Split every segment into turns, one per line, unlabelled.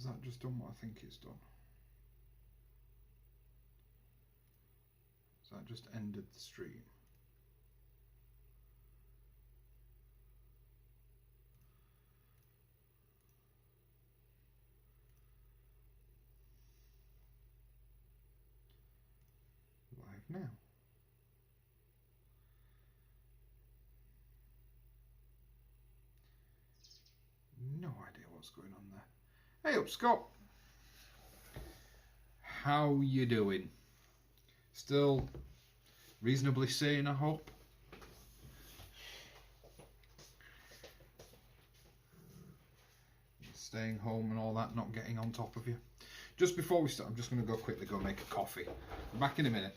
that just done what I think it's done? So that just ended the stream. Live now. No idea what's going on there. Hey up, Scott. How you doing? Still reasonably sane, I hope. Staying home and all that, not getting on top of you. Just before we start, I'm just going to go quickly go make a coffee. I'm back in a minute.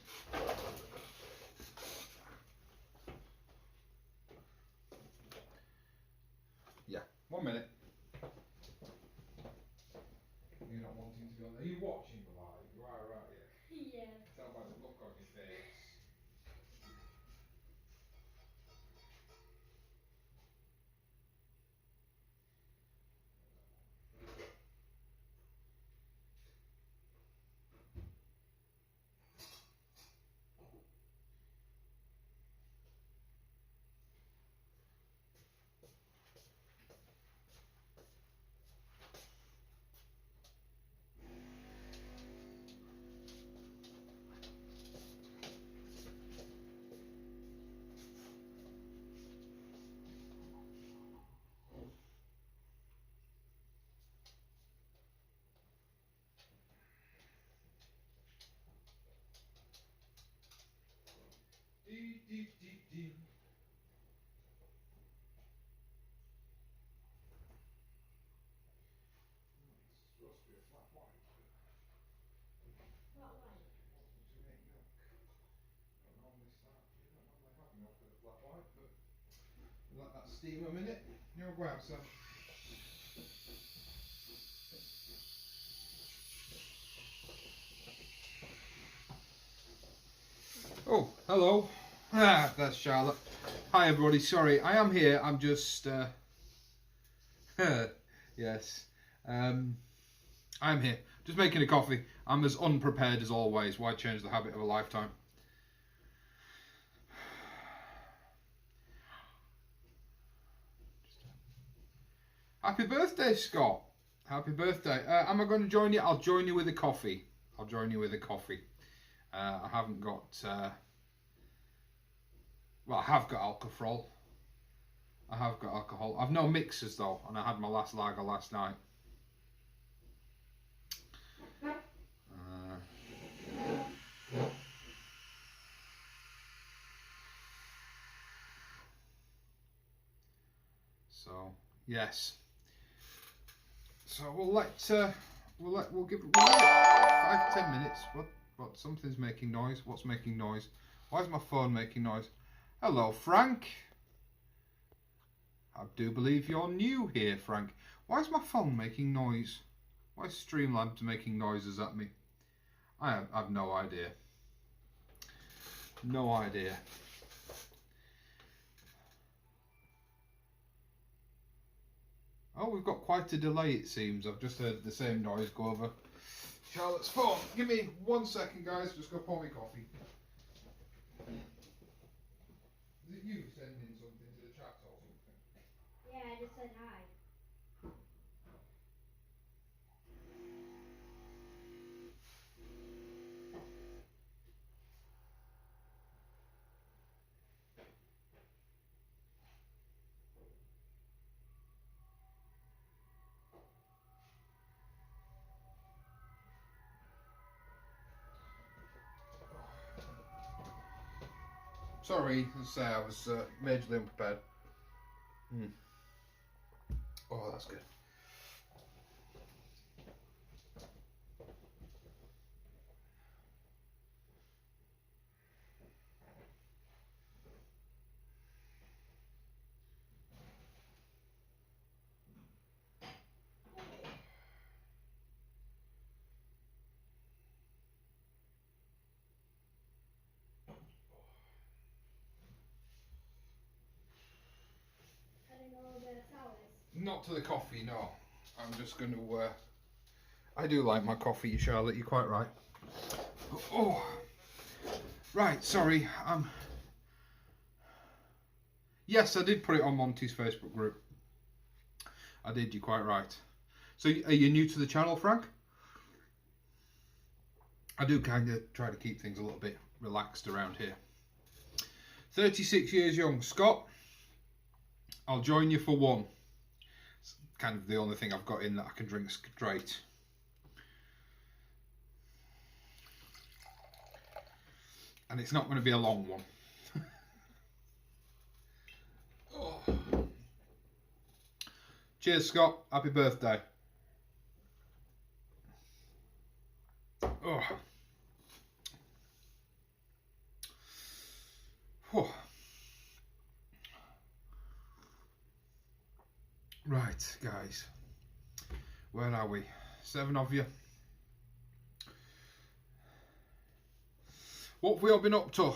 Yeah, 1 minute. You're not wanting to go there. Are you watching the live? You are, right? Yeah. Yeah. Tell by the look on your face. Let that steam a minute. You'll go out, sir. Oh, hello. Ah, that's Charlotte. Hi, everybody. Sorry, I am here. I'm just. Yes. I'm here. Just making a coffee. I'm as unprepared as always. Why change the habit of a lifetime? Happy birthday, Scott. Happy birthday. Am I going to join you? I'll join you with a coffee. I'll join you with a coffee. I haven't got... well, I have got alcohol. I have got alcohol. I've no mixers, though, and I had my last lager last night. So, yes. So we'll give it 5-10 minutes. What? Something's making noise. What's making noise? Why is my phone making noise? Hello, Frank. I do believe you're new here, Frank. Why is my phone making noise? Why is Streamlabs making noises at me? I have no idea. No idea. Oh, we've got quite a delay, it seems. I've just heard the same noise go over Charlotte's phone. Give me 1 second, guys. Just go pour me coffee. Is it you sending something to the chat or something?
Yeah, I just said hi.
Sorry, as I say, I was majorly unprepared. Oh, that's good.
Adding a little bit of sours.
Not to the coffee, no. I'm just going to I do like my coffee, Charlotte. You're quite right. Oh, right. Sorry. Yes, I did put it on Monty's Facebook group. I did. You're quite right. So, are you new to the channel, Frank? I do kind of try to keep things a little bit relaxed around here. 36 years young, Scott. I'll join you for one. It's kind of the only thing I've got in that I can drink straight. And it's not going to be a long one. Oh. Cheers, Scott. Happy birthday. Oh. Oh. Right, guys. Where are we? 7 of you. What have we all been up to?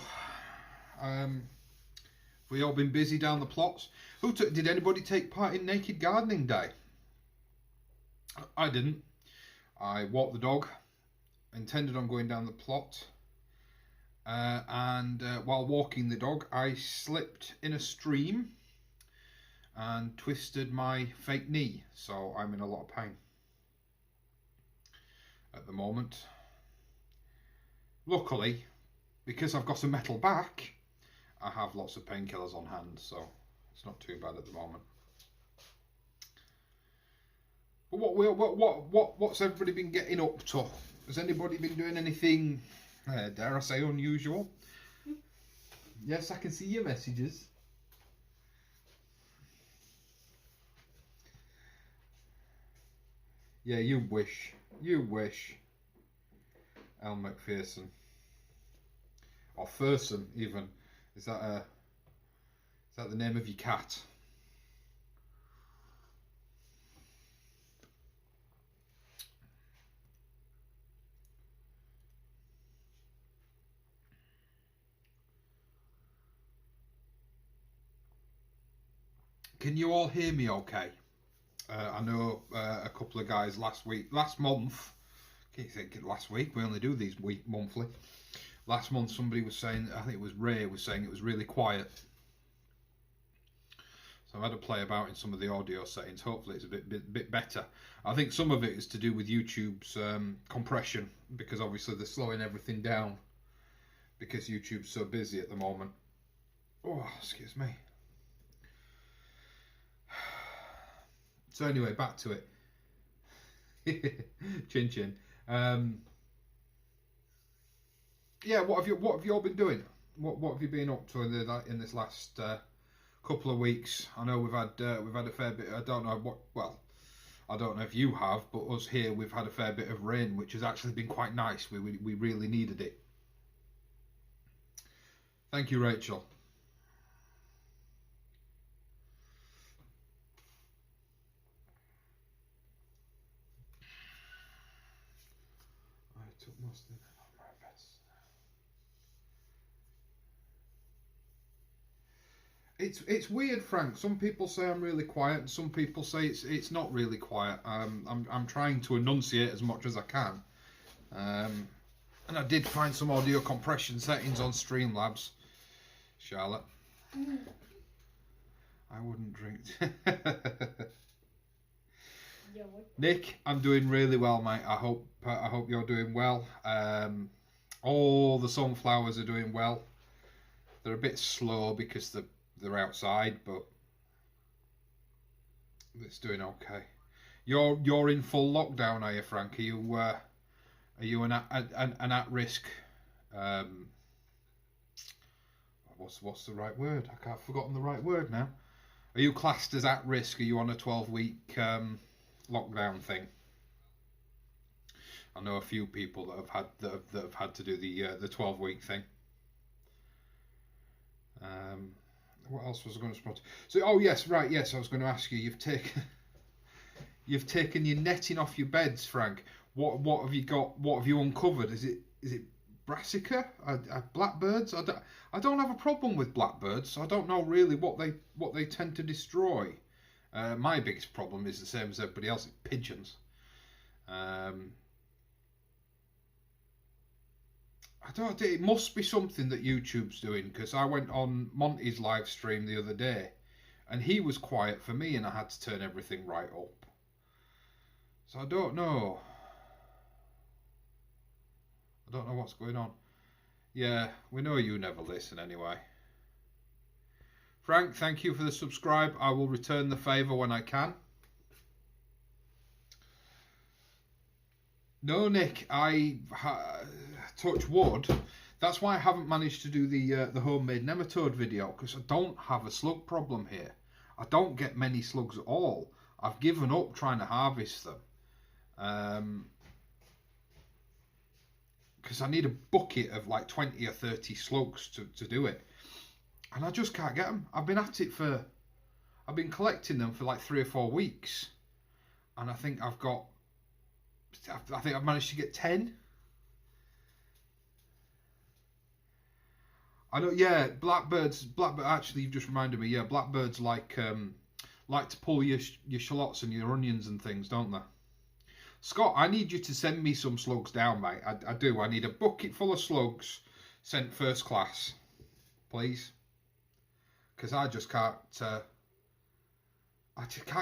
We all been busy down the plots. Did anybody take part in Naked Gardening Day? I didn't. I walked the dog. Intended on going down the plot. And while walking the dog, I slipped in a stream and twisted my fake knee. So I'm in a lot of pain at the moment. Luckily, because I've got a metal back, I have lots of painkillers on hand, so it's not too bad at the moment. But what's everybody been getting up to? Has anybody been doing anything, dare I say, unusual? Yes, I can see your messages. Yeah, you wish. You wish. Al McPherson. Or Ferson, even. Is that the name of your cat? Can you all hear me okay? I know a couple of guys last month, keep thinking last week, we only do these monthly. Last month somebody was saying, I think it was Ray, was saying it was really quiet. So I've had to play about in some of the audio settings. Hopefully it's a bit better. I think some of it is to do with YouTube's compression, because obviously they're slowing everything down because YouTube's so busy at the moment. Oh, excuse me. So anyway, back to it. Chin chin. Yeah, what have you all been doing? What have you been up to in this last couple of weeks? I know we've had a fair bit. I don't know I don't know if you have, but us here we've had a fair bit of rain, which has actually been quite nice. We really needed it. Thank you, Rachel. I took most of it on my best. It's weird, Frank. Some people say I'm really quiet, and some people say it's not really quiet. I'm trying to enunciate as much as I can. And I did find some audio compression settings on Streamlabs, Charlotte. I wouldn't drink. Nick, I'm doing really well, mate. I hope you're doing well. All the sunflowers are doing well. They're a bit slow because they're outside, but it's doing okay. You're in full lockdown, are you, Frank? Are you an at-risk? What's the right word? I've forgotten the right word now. Are you classed as at risk? Are you on a 12-week lockdown thing? I know a few people that have had to do the 12-week thing. What else was I going to spot? So, oh yes, right, yes, I was going to ask you. You've taken your netting off your beds, Frank. What have you got? What have you uncovered? Is it brassica? Blackbirds? I don't have a problem with blackbirds. I don't know really what they tend to destroy. My biggest problem is the same as everybody else. Pigeons. I don't. It must be something that YouTube's doing, because I went on Monty's live stream the other day, and he was quiet for me, and I had to turn everything right up. So I don't know. I don't know what's going on. Yeah, we know you never listen anyway. Frank, thank you for the subscribe. I will return the favour when I can. No, Nick, touch wood. That's why I haven't managed to do the homemade nematode video, because I don't have a slug problem here. I don't get many slugs at all. I've given up trying to harvest them. Because I need a bucket of like 20 or 30 slugs to do it. And I just can't get them. I've been collecting them for like 3 or 4 weeks. And I think I've managed to get 10. I know, yeah, blackbird, actually, you've just reminded me, yeah, blackbirds like to pull your shallots and your onions and things, don't they? Scott, I need you to send me some slugs down, mate. I do. I need a bucket full of slugs sent first class, please. Because I just can't,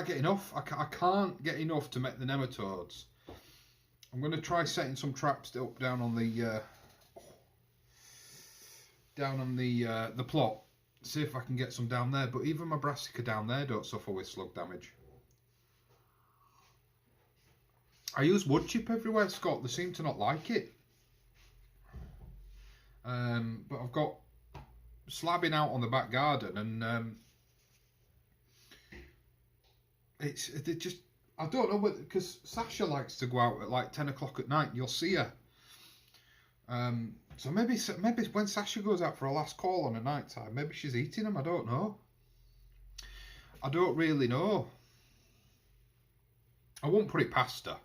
get enough. I can't get enough to make the nematodes. I'm going to try setting some traps up down on the plot. See if I can get some down there. But even my brassica down there don't suffer with slug damage. I use wood chip everywhere, Scott. They seem to not like it. But I've got slabbing out on the back garden, and it just, I don't know whether, because Sasha likes to go out at like 10 o'clock at night. You'll see her. So maybe when Sasha goes out for a last call on a night time, maybe she's eating them. I don't know. I don't really know. I won't put it past her.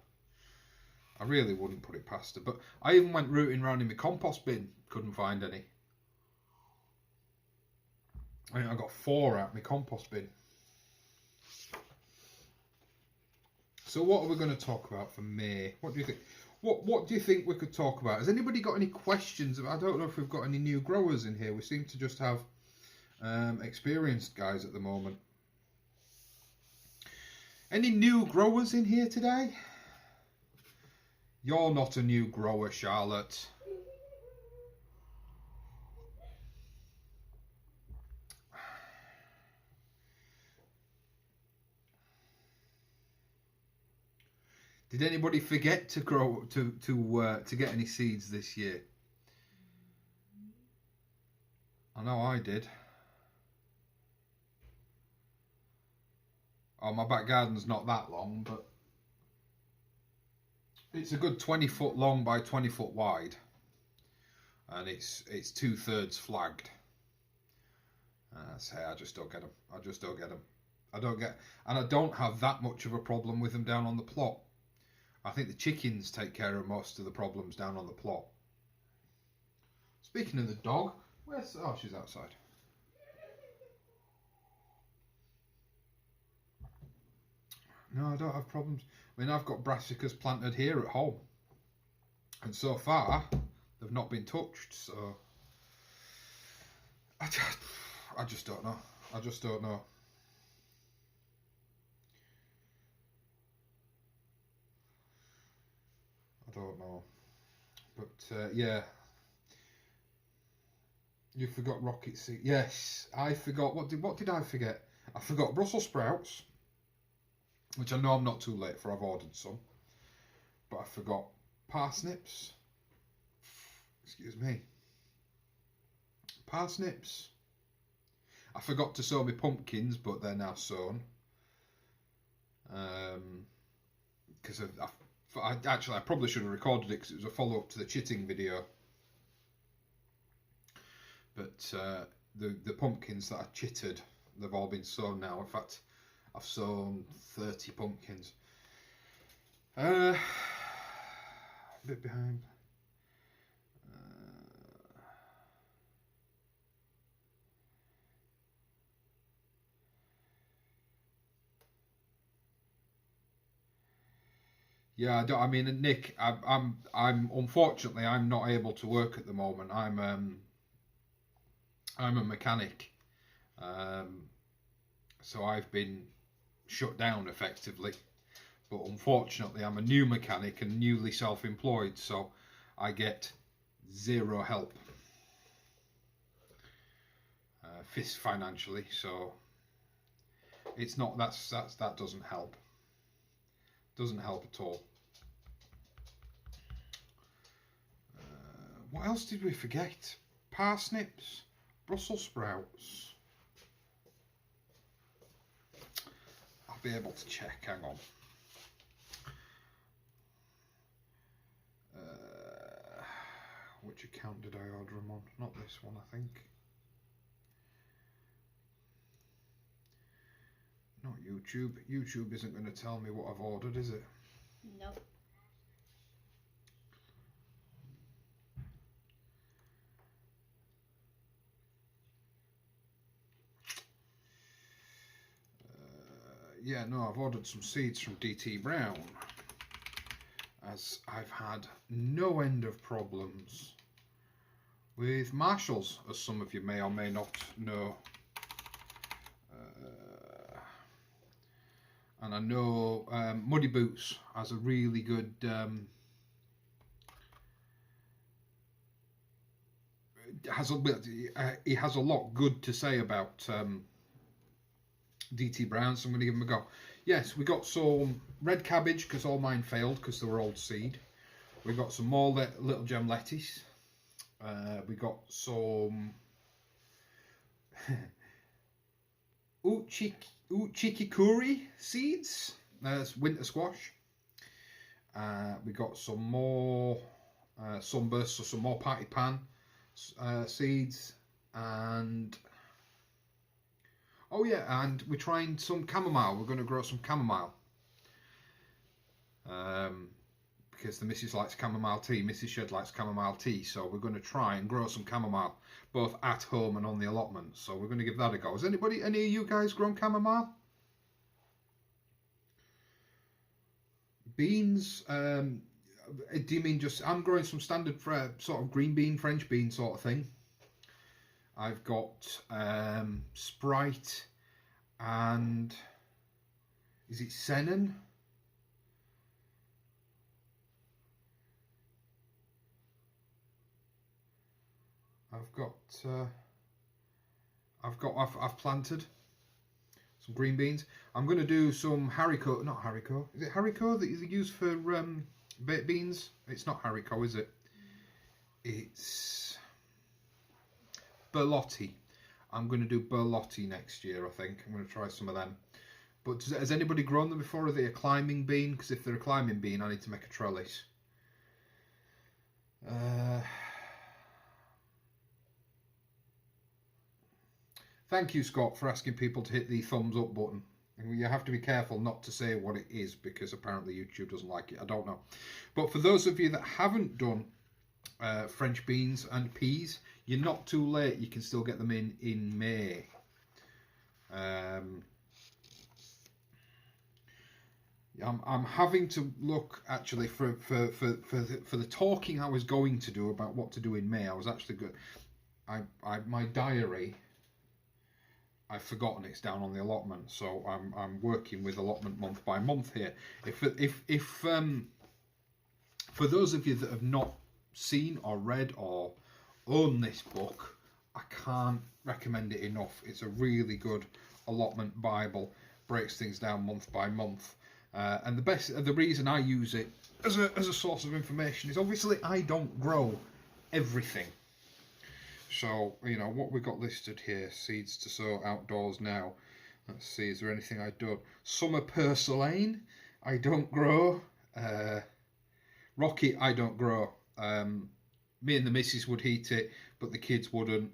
I really wouldn't put it past her. But I even went rooting around in my compost bin. Couldn't find any. I think I got 4 out of my compost bin. So what are we going to talk about for May? What do you think? What do you think we could talk about? Has anybody got any questions? I don't know if we've got any new growers in here. We seem to just have experienced guys at the moment. Any new growers in here today? You're not a new grower, Charlotte. Did anybody forget to grow to get any seeds this year? I know I did. Oh, my back garden's not that long, but it's a good 20 foot long by 20 foot wide, and it's 2/3 flagged. I just don't get them. I just don't get them. And I don't have that much of a problem with them down on the plot. I think the chickens take care of most of the problems down on the plot. Speaking of the dog, where's... Oh, she's outside. No, I don't have problems. I mean, I've got brassicas planted here at home. And so far, they've not been touched, so... I just don't know. I just don't know. I don't know. But, yeah. You forgot rocket seed. Yes, I forgot. What did I forget? I forgot Brussels sprouts, which I know I'm not too late for. I've ordered some. But I forgot parsnips. Excuse me. Parsnips. I forgot to sow my pumpkins, but they're now sown. Because I probably should have recorded it because it was a follow-up to the chitting video. But the pumpkins that I chitted, they've all been sown now. In fact, I've sown 30 pumpkins. A bit behind. Yeah, I mean, Nick, I'm unfortunately I'm not able to work at the moment. I'm a mechanic, um, so I've been shut down effectively. But unfortunately, I'm a new mechanic and newly self-employed, so I get zero help, financially. So it's not that doesn't help. Doesn't help at all. What else did we forget? Parsnips, Brussels sprouts. I'll be able to check. Hang on. Which account did I order them on? Not this one, I think. Not YouTube. YouTube isn't going to tell me what I've ordered, is it?
Nope.
Yeah, no, I've ordered some seeds from DT Brown, as I've had no end of problems with Marshalls, as some of you may or may not know. And I know Muddy Boots has a really good he has a lot good to say about DT Brown, so I'm going to give him a go. Yes, we got some red cabbage because all mine failed because they were old seed. We got some more little gem lettuce. We got some uchikuri seeds. That's winter squash. We got some more sunburst, so some more party pan seeds, and oh yeah, and we're trying some chamomile. We're going to grow some chamomile. Because the missus likes chamomile tea. Mrs. Shed likes chamomile tea, so we're going to try and grow some chamomile, both at home and on the allotment. So we're going to give that a go. Has any of you guys grown chamomile? Beans? Do you mean just? I'm growing some standard sort of green bean, French bean sort of thing. I've got Sprite and is it Sennen? I've planted some green beans. I'm going to do some haricot, not haricot. Is it haricot that you use for baked beans? It's not haricot, is it? It's berlotti. I'm going to do berlotti next year, I think. I'm going to try some of them. But has anybody grown them before? Are they a climbing bean? Because if they're a climbing bean, I need to make a trellis. Thank you, Scott, for asking people to hit the thumbs up button. And you have to be careful not to say what it is because apparently YouTube doesn't like it. I don't know. But for those of you that haven't done French beans and peas, you're not too late. You can still get them in May. I'm having to look actually for the talking I was going to do about what to do in May. I was actually good. My diary, I've forgotten it's down on the allotment, so I'm working with allotment month by month here. If for those of you that have not seen or read or own this book, I can't recommend it enough. It's a really good allotment Bible, breaks things down month by month, and the reason I use it as a source of information is obviously I don't grow everything. So, you know, what we've got listed here, seeds to sow outdoors now. Let's see, is there anything I don't? Summer purslane, I don't grow. Rocket, I don't grow. Me and the missus would heat it, but the kids wouldn't.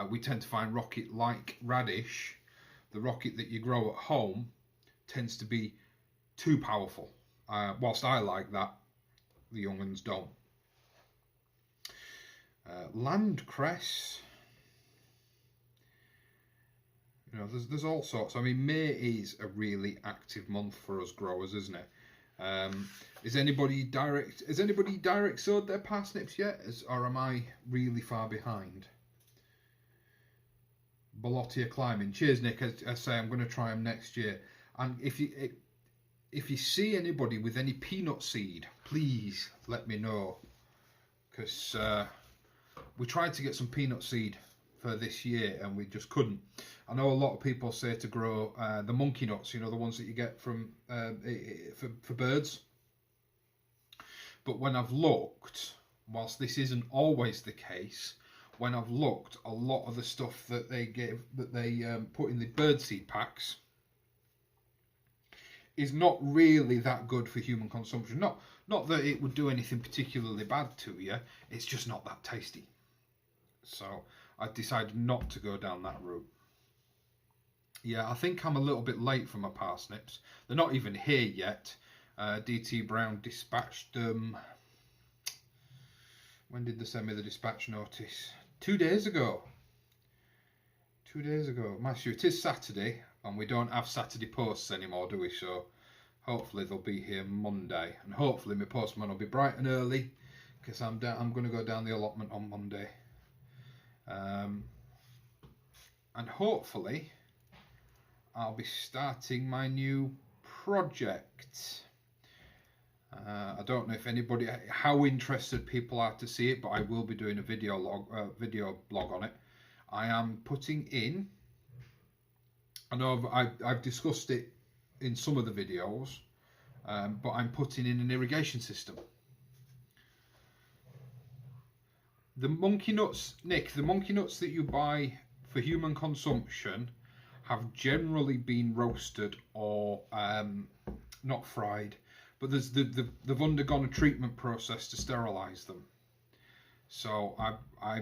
We tend to find rocket like radish. The rocket that you grow at home tends to be too powerful. Whilst I like that, the young ones don't. Land cress, you know, there's all sorts. I mean, May is a really active month for us growers, isn't it? Has anybody direct sowed their parsnips yet, or am I really far behind? Bolottia climbing. Cheers, Nick. I say I'm going to try them next year. And if you see anybody with any peanut seed, please let me know, because we tried to get some peanut seed for this year and we just couldn't. I know a lot of people say to grow the monkey nuts, you know, the ones that you get from for birds. But when I've looked, whilst this isn't always the case, when I've looked, a lot of the stuff that they put in the birdseed packs is not really that good for human consumption. Not that it would do anything particularly bad to you, it's just not that tasty. So I decided not to go down that route. Yeah, I think I'm a little bit late for my parsnips. They're not even here yet. DT Brown dispatched them. When did they send me the dispatch notice? 2 days ago. 2 days ago. Matthew, it is Saturday, and we don't have Saturday posts anymore, do we? So hopefully they'll be here Monday, and hopefully my postman will be bright and early, because I'm going to go down the allotment on Monday, and hopefully I'll be starting my new project. I don't know if anybody, how interested people are to see it, but I will be doing a video blog on it. I am putting in, I know I've discussed it in some of the videos, but I'm putting in an irrigation system. The monkey nuts, Nick, the monkey nuts that you buy for human consumption have generally been roasted or not fried, but they've undergone a treatment process to sterilise them. So I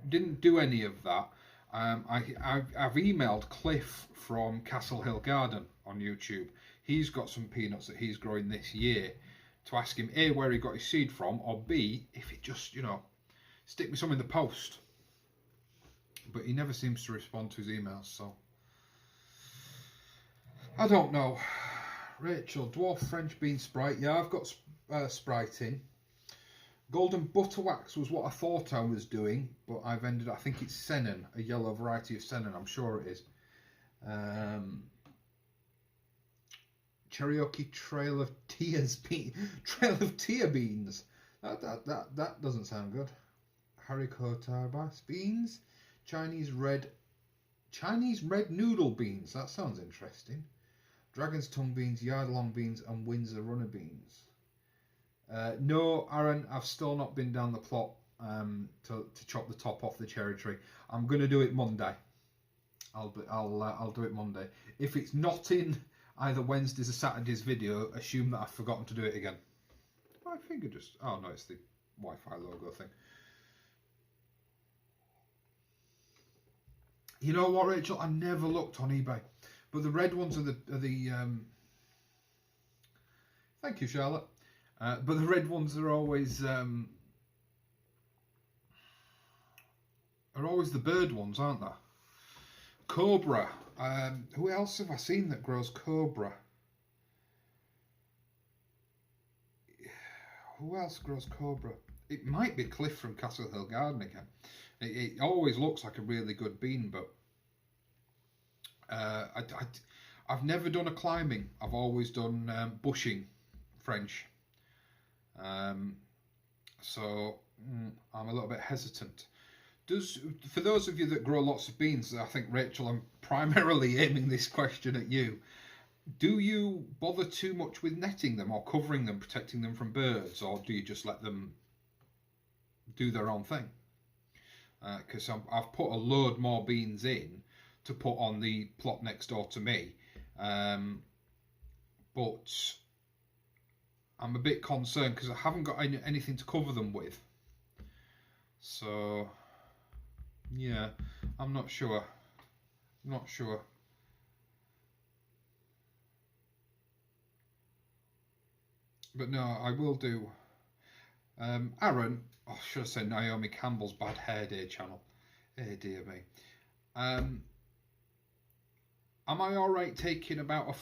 didn't do any of that. I've emailed Cliff from Castle Hill Garden on YouTube. He's got some peanuts that he's growing this year, to ask him A, where he got his seed from, or B, if it just, you know, stick me some in the post. But he never seems to respond to his emails, so I don't know. Rachel, dwarf French bean sprite. Yeah, I've got sprite in. Golden butter wax was what I thought I was doing, but I've ended, I think it's Sennon, a yellow variety of Sennon, I'm sure it is. Cherokee Trail of Tears beans. That doesn't sound good. Haricot Tarbas beans. Chinese red noodle beans. That sounds interesting. Dragon's tongue beans, yard long beans, and Windsor runner beans. No, Aaron, I've still not been down the plot to chop the top off the cherry tree. I'm going to do it Monday. I'll do it Monday. If it's not in either Wednesday's or Saturday's video, assume that I've forgotten to do it again. My finger just... Oh no, it's the Wi-Fi logo thing. You know what, Rachel? I never looked on eBay, but the red ones are the Thank you, Charlotte. But the red ones are always the bird ones, aren't they? Cobra. Who else have I seen that grows cobra? Who else grows cobra? It might be Cliff from Castle Hill Garden again. It always looks like a really good bean, but I've never done a climbing. I've always done bushing French. So I'm a little bit hesitant. For those of you that grow lots of beans, I think, Rachel, I'm primarily aiming this question at you. Do you bother too much with netting them or covering them, protecting them from birds, or do you just let them do their own thing? Because I've put a load more beans in to put on the plot next door to me, but I'm a bit concerned because I haven't got anything to cover them with. So yeah, I'm not sure. But no, I will do. Aaron, oh, should I say Naomi Campbell's Bad Hair Day channel? Oh dear me. Am I alright taking about 1.5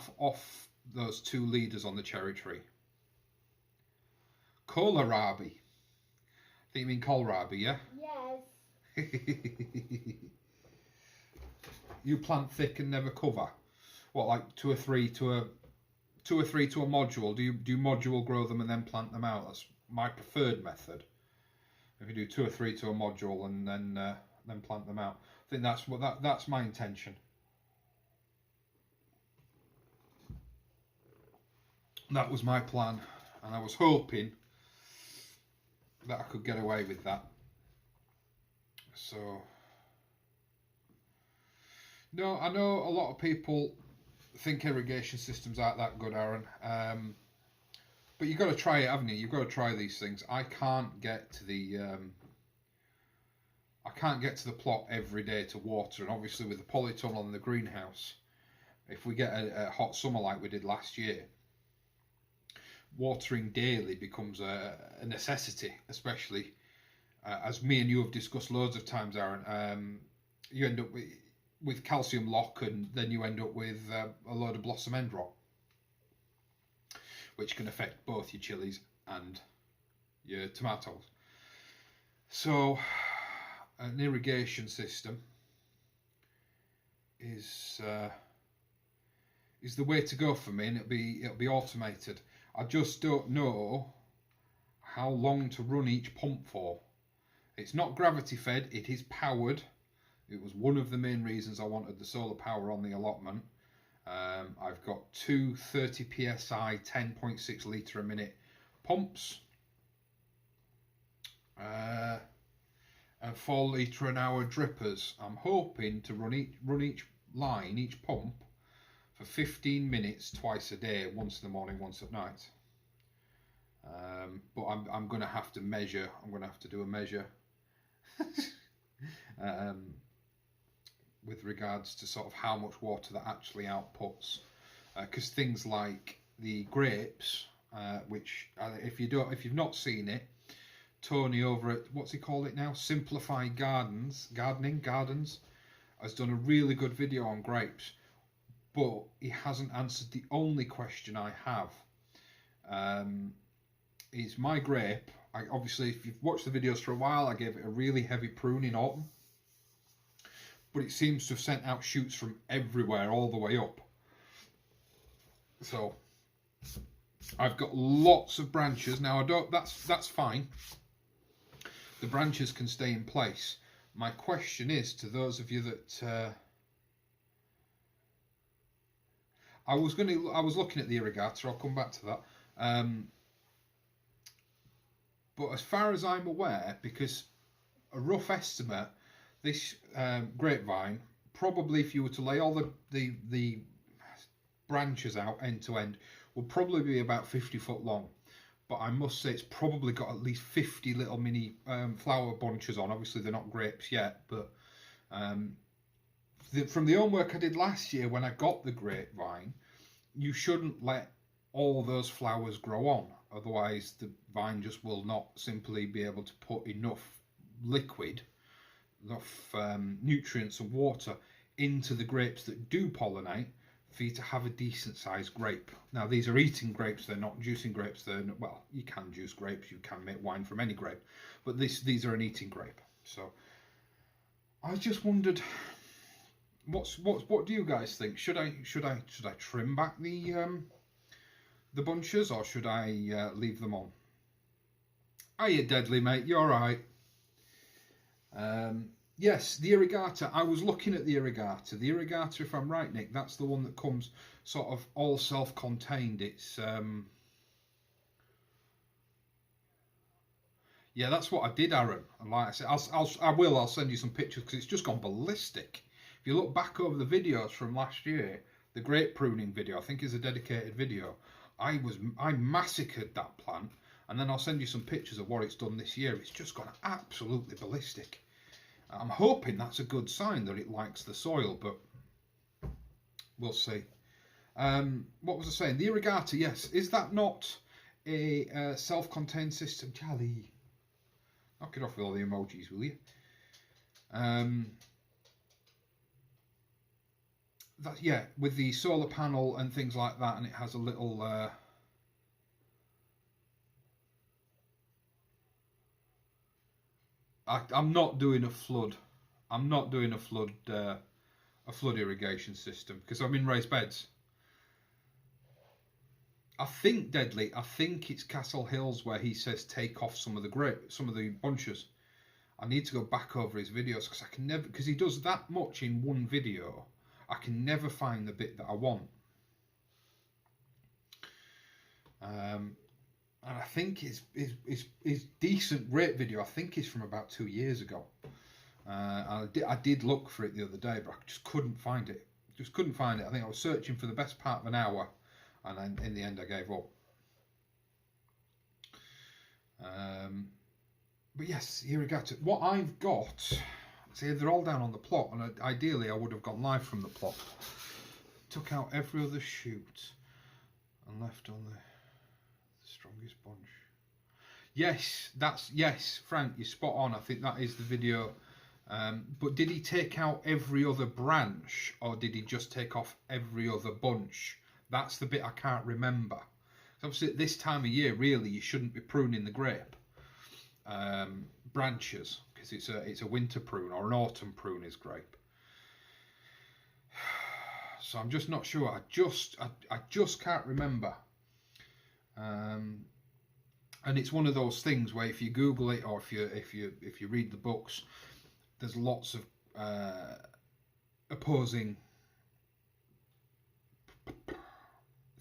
foot off those two leaders on the cherry tree. Kohlrabi. I think you mean kohlrabi, yeah?
Yes.
You plant thick and never cover. What, like two or three to a module? Do you module grow them and then plant them out? That's my preferred method. If you do 2 or 3 to a module and then plant them out, I think that's my intention. That was my plan, and I was hoping that I could get away with that. So, no, I know a lot of people think irrigation systems aren't that good, Aaron. But you've got to try it, haven't you? You've got to try these things. I can't get to the plot every day to water, and obviously with the polytunnel and the greenhouse, if we get a hot summer like we did last year, watering daily becomes a necessity, especially as me and you have discussed loads of times, Aaron. You end up with calcium lock, and then you end up with a load of blossom end rot, which can affect both your chilies and your tomatoes. So an irrigation system is the way to go for me, and it'll be automated. I just don't know how long to run each pump for. It's not gravity fed, it is powered. It was one of the main reasons I wanted the solar power on the allotment. I've got two 30 psi 10.6 litre a minute pumps and 4 litre an hour drippers. I'm hoping to run each line, each pump, for 15 minutes twice a day, once in the morning, once at night. But I'm going to have to measure. I'm going to have to do a measure with regards to sort of how much water that actually outputs, because things like the grapes, which if you've not seen it, Tony over at, what's he called it now, Simplified Gardens has done a really good video on grapes, but he hasn't answered the only question I have. Is my grape, obviously if you've watched the videos for a while, I gave it a really heavy prune in autumn, but it seems to have sent out shoots from everywhere all the way up. So I've got lots of branches now. That's fine. The branches can stay in place. My question is to those of you that I was looking at the irrigator. I'll come back to that. But as far as I'm aware, because a rough estimate, this grapevine, probably if you were to lay all the branches out end to end, will probably be about 50 foot long. But I must say it's probably got at least 50 little mini flower bunches on. Obviously they're not grapes yet, but from the homework I did last year when I got the grapevine, you shouldn't let all those flowers grow on. Otherwise the vine just will not simply be able to put enough liquid, enough nutrients and water into the grapes that do pollinate for you to have a decent sized grape. Now these are eating grapes, they're not juicing grapes. Well, you can juice grapes, you can make wine from any grape, but these are an eating grape. So I just wondered, what do you guys think? Should I trim back the bunches, or should I leave them on? Are you deadly, mate? You're right. Yes, the irrigator. I was looking at the irrigator. The irrigator, if I'm right, Nick, that's the one that comes sort of all self-contained. It's yeah, that's what I did, Aaron. And like I said, I'll send you some pictures because it's just gone ballistic. If you look back over the videos from last year, the grape pruning video, I think is a dedicated video. I massacred that plant, and then I'll send you some pictures of what it's done this year. It's just gone absolutely ballistic. I'm hoping that's a good sign that it likes the soil, but we'll see. What was I saying? The irrigator, yes. Is that not a self-contained system? Charlie, knock it off with all the emojis, will you? that, yeah, with the solar panel and things like that, and it has a little I'm not doing a flood. I'm not doing a flood irrigation system because I'm in raised beds. I think, Deadly, I think it's Castle Hills where he says take off some of the bunches. I need to go back over his videos because I can never, because he does that much in one video. I can never find the bit that I want. And I think his decent grape video, I think, is from about 2 years ago. I did look for it the other day, but I just couldn't find it. Just couldn't find it. I think I was searching for the best part of an hour, and then in the end I gave up. But yes, here we go. What I've got, see, they're all down on the plot, and ideally I would have gone live from the plot. Took out every other shoot and left on the strongest bunch. Yes, Frank, you're spot on. I think that is the video. But did he take out every other branch, or did he just take off every other bunch? That's the bit I can't remember. So obviously at this time of year, really, you shouldn't be pruning the grape branches, because it's a winter prune, or an autumn prune is grape. So I'm just not sure. I just can't remember. And it's one of those things where if you Google it, or if you read the books, there's lots of opposing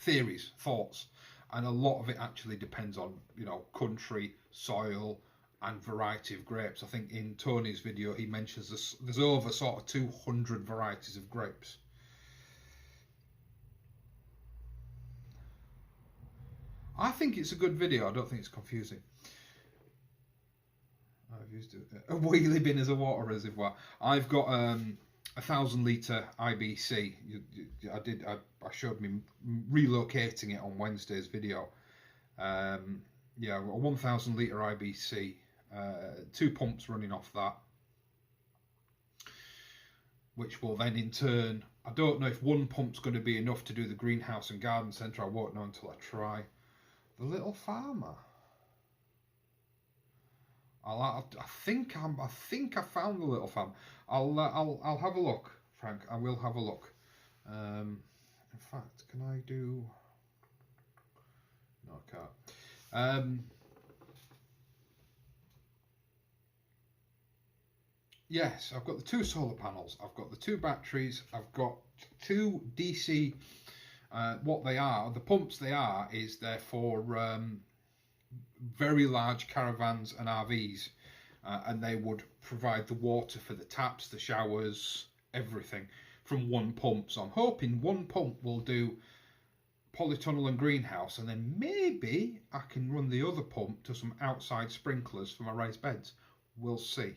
theories, thoughts, and a lot of it actually depends on, country, soil, and variety of grapes. I think in Tony's video he mentions there's over sort of 200 varieties of grapes. I think it's a good video. I don't think it's confusing. I've used a wheelie bin as a water reservoir. I've got 1,000 litre IBC. I showed me relocating it on Wednesday's video. Yeah, a 1,000 litre IBC. 2 pumps running off that, which will then in turn, I don't know if one pump's going to be enough to do the greenhouse and garden centre. I won't know until I try. The Little Farmer. I think I found the Little Farmer. I'll have a look, Frank. I will have a look. In fact, can I do? No, I can't. Yes, I've got the 2 solar panels. I've got the 2 batteries. I've got 2 DC. What they are, the pumps they're for very large caravans and RVs, and they would provide the water for the taps, the showers, everything from one pump. So I'm hoping one pump will do polytunnel and greenhouse, and then maybe I can run the other pump to some outside sprinklers for my raised beds. We'll see.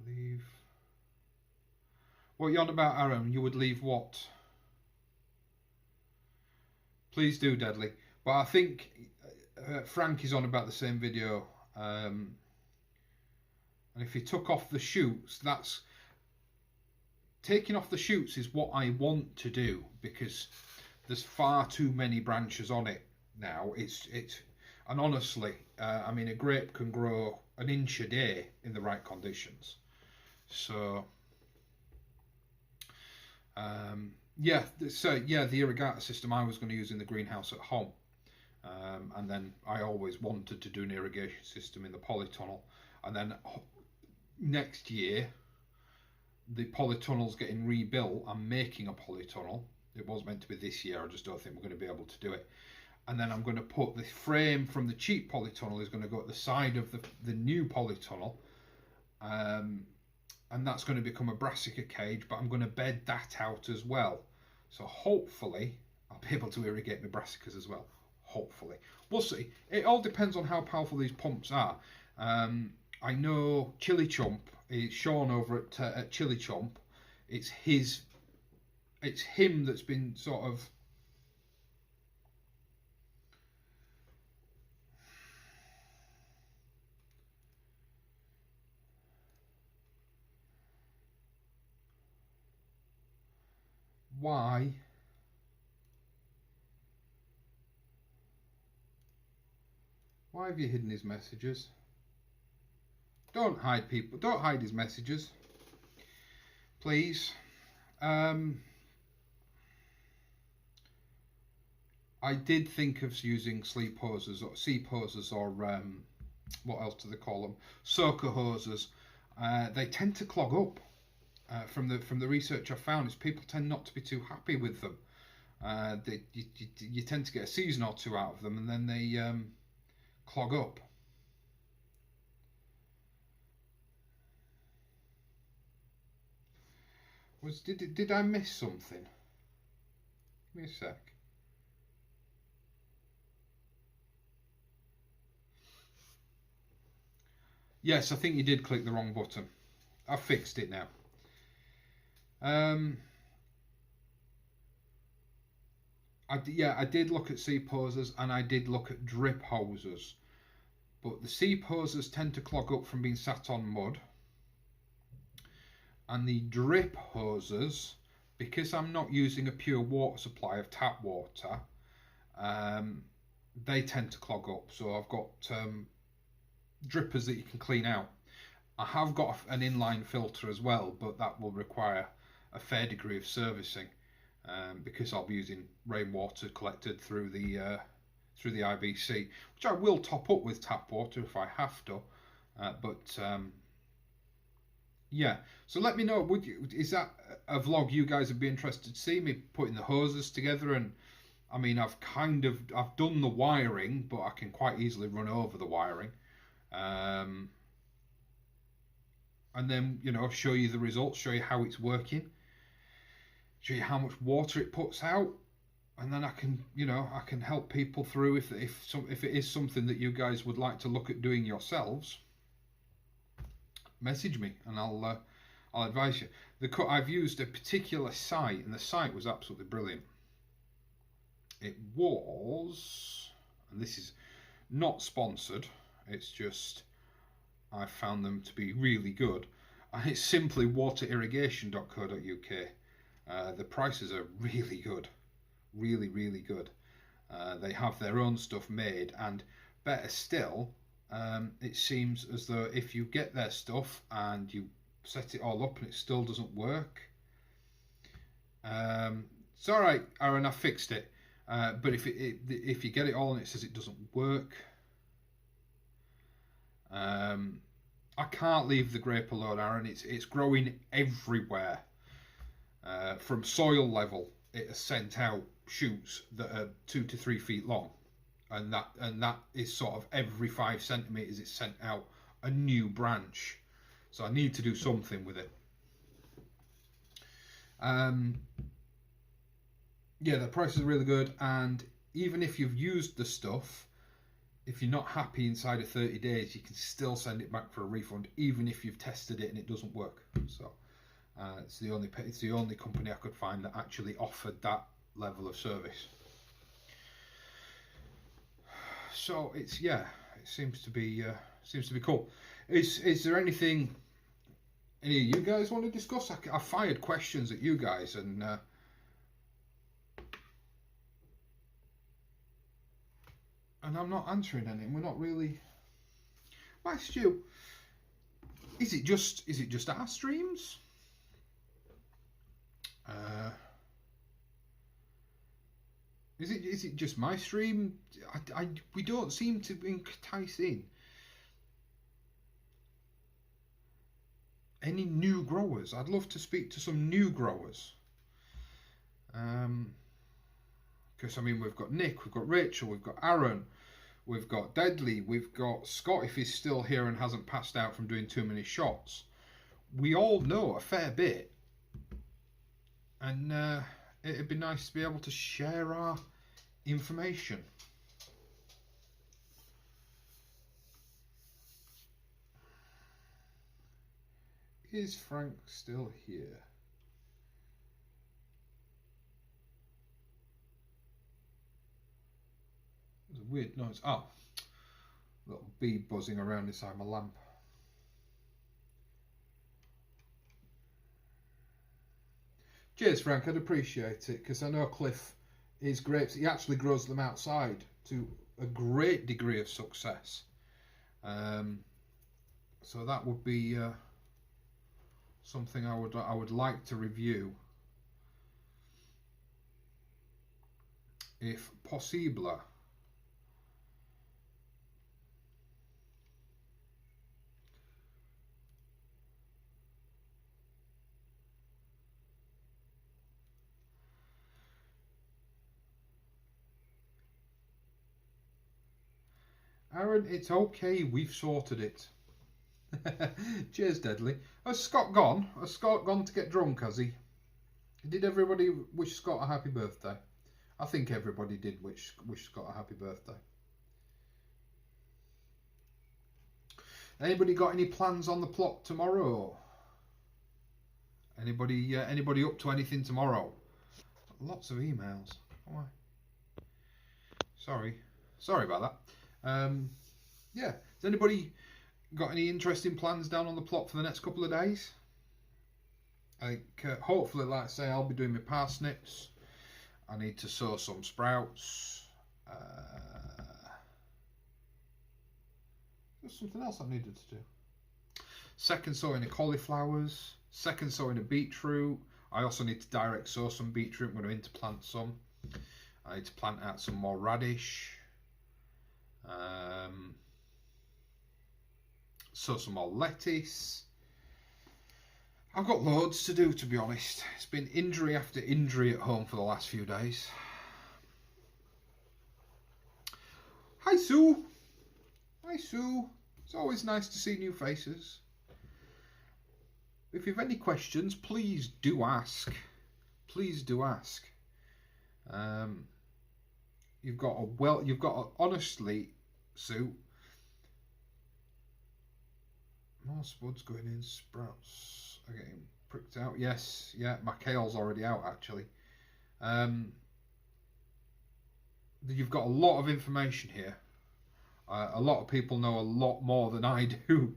Leave. What you on about, Aaron? You would leave what? Please do, Deadly. But I think Frank is on about the same video. And if he took off the shoots, that's taking off the shoots is what I want to do, because there's far too many branches on it now. And honestly, I mean, a grape can grow an inch a day in the right conditions. So, the irrigator system I was going to use in the greenhouse at home, and then I always wanted to do an irrigation system in the polytunnel, and then next year the polytunnel's getting rebuilt. I'm making a polytunnel. It was meant to be this year. I just don't think we're going to be able to do it. And then I'm going to put the frame from the cheap polytunnel is going to go at the side of the new polytunnel, and that's going to become a brassica cage, but I'm going to bed that out as well. So hopefully I'll be able to irrigate my brassicas as well. Hopefully. We'll see. It all depends on how powerful these pumps are. I know Chili Chomp, Sean over at Chili Chomp, it's him that's been sort of why have you hidden his messages? Don't hide people. Don't hide his messages, please. I did think of using sleep hoses or seep hoses or what else do they call them? Soaker hoses. They tend to clog up. From the research I found, is people tend not to be too happy with them. You tend to get a season or two out of them, and then they clog up. Did I miss something? Give me a sec. Yes, I think you did click the wrong button. I've fixed it now. I did look at seep hoses and I did look at drip hoses, but the seep hoses tend to clog up from being sat on mud, and the drip hoses, because I'm not using a pure water supply of tap water, they tend to clog up. So I've got drippers that you can clean out. I have got an inline filter as well, but that will require a fair degree of servicing, because I'll be using rainwater collected through the IBC, which I will top up with tap water if I have to. Yeah, so let me know, is that a vlog you guys would be interested to see, me putting the hoses together? And I mean, I've done the wiring, but I can quite easily run over the wiring, and then, you know, show you the results, show you how it's working, show you how much water it puts out, and then I can help people through if it is something that you guys would like to look at doing yourselves. Message me and I'll advise you. I've used a particular site, and the site was absolutely brilliant. It was, and this is not sponsored, it's just I found them to be really good, and it's simply waterirrigation.co.uk. The prices are really good, really good. They have their own stuff made, and better still, it seems as though if you get their stuff and you set it all up and it still doesn't work, it's all right, Aaron, I fixed it. But if you get it all and it says it doesn't work, I can't leave the grape alone, Aaron. It's growing everywhere. From soil level, it has sent out shoots that are 2 to 3 feet long, and that is sort of every 5 centimeters it's sent out a new branch. So I need to do something with it. Yeah, the prices are really good, and even if you've used the stuff, if you're not happy inside of 30 days, you can still send it back for a refund, even if you've tested it and it doesn't work. So it's the only company I could find that actually offered that level of service. So it seems to be cool. Is there anything any of you guys want to discuss? I fired questions at you guys, and I'm not answering any. We're not really. Why, Stu? Is it just our streams? Is it just my stream? We don't seem to entice in any new growers. I'd love to speak to some new growers. Because I mean, we've got Nick, we've got Rachel, we've got Aaron, we've got Deadly, we've got Scott if he's still here and hasn't passed out from doing too many shots. We all know a fair bit, and it'd be nice to be able to share our information. Is Frank still here? There's a weird noise. Oh, little bee buzzing around inside my lamp. Cheers, Frank. I'd appreciate it, because I know Cliff, his grapes, he actually grows them outside to a great degree of success. So that would be something I would like to review, if possible. Aaron, it's okay, we've sorted it. Cheers, Deadly. Has Scott gone? Has Scott gone to get drunk, has he? Did everybody wish Scott a happy birthday? I think everybody did wish Scott a happy birthday. Anybody got any plans on the plot tomorrow? Anybody up to anything tomorrow? Lots of emails. Why? Sorry about that. Yeah, has anybody got any interesting plans down on the plot for the next couple of days? Hopefully, like I say, I'll be doing my parsnips. I need to sow some sprouts. There's something else I needed to do. Second sowing of cauliflowers. Second sowing of beetroot. I also need to direct sow some beetroot. I'm going to interplant some. I need to plant out some more radish. Sow some more lettuce. I've got loads to do, to be honest. It's been injury after injury at home for the last few days. Hi, Sue. Hi, Sue. It's always nice to see new faces. If you have any questions, please do ask. Please do ask. Honestly, Sue, more spuds going in, sprouts are getting pricked out. Yes, yeah, my kale's already out, actually. You've got a lot of information here. A lot of people know a lot more than I do.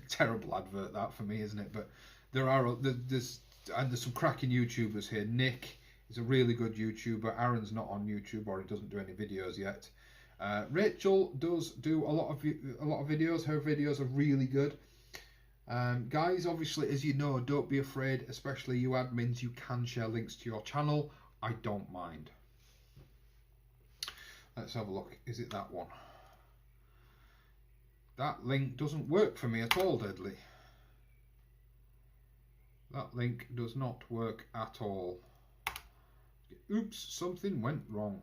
Terrible advert that for me, isn't it? But there's some cracking YouTubers here. Nick is a really good YouTuber. Aaron's not on YouTube, or he doesn't do any videos yet. Rachel does do a lot of videos. Her videos are really good. Guys, obviously, as you know, don't be afraid, especially you admins. You can share links to your channel. I don't mind. Let's have a look. Is it that one? That link doesn't work for me at all, Deadly. That link does not work at all. Oops, something went wrong.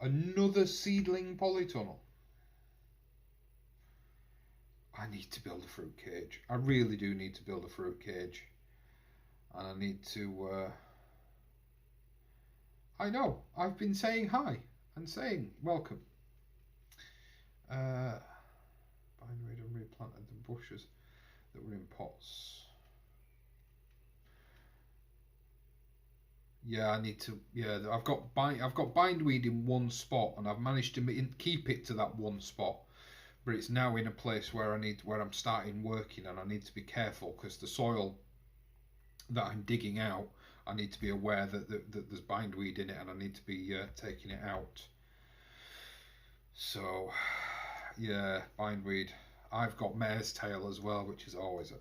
Another seedling polytunnel. I need to build a fruit cage. I really do need to build a fruit cage. And I need to... I know, I've been saying hi and saying welcome. Bindweed and replanted the bushes that were in pots. Yeah, I need to. Yeah, I've got bindweed in one spot, and I've managed to keep it to that one spot. But it's now in a place where I'm starting working, and I need to be careful because the soil that I'm digging out, I need to be aware that there's bindweed in it, and I need to be taking it out. So, yeah, bindweed. I've got mare's tail as well, which is always a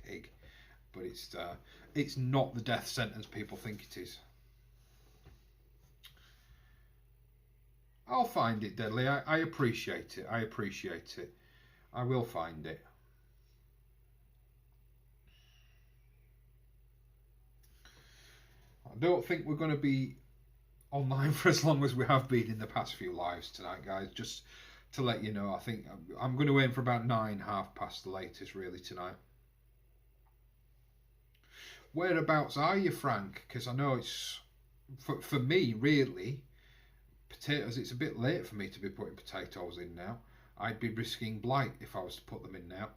pig, but it's not the death sentence people think it is. I'll find it, Deadly. I appreciate it. I appreciate it. I will find it. I don't think we're going to be online for as long as we have been in the past few lives tonight, guys. Just to let you know, I think I'm going to aim for about 9, half past the latest, really, tonight. Whereabouts are you, Frank? Because I know it's, for me, really, potatoes, it's a bit late for me to be putting potatoes in now. I'd be risking blight if I was to put them in now.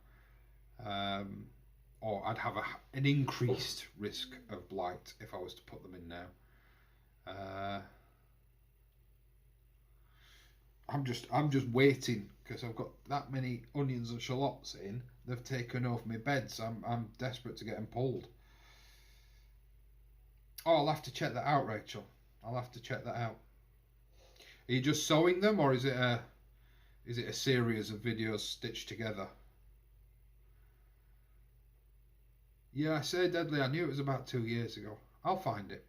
Or I'd have an increased risk of blight if I was to put them in now. I'm just waiting because I've got that many onions and shallots in. They've taken over my beds. I'm desperate to get them pulled. Oh, I'll have to check that out, Rachel. I'll have to check that out. Are you just sewing them, or is it a series of videos stitched together? Yeah, I say deadly. I knew it was about 2 years ago. I'll find it.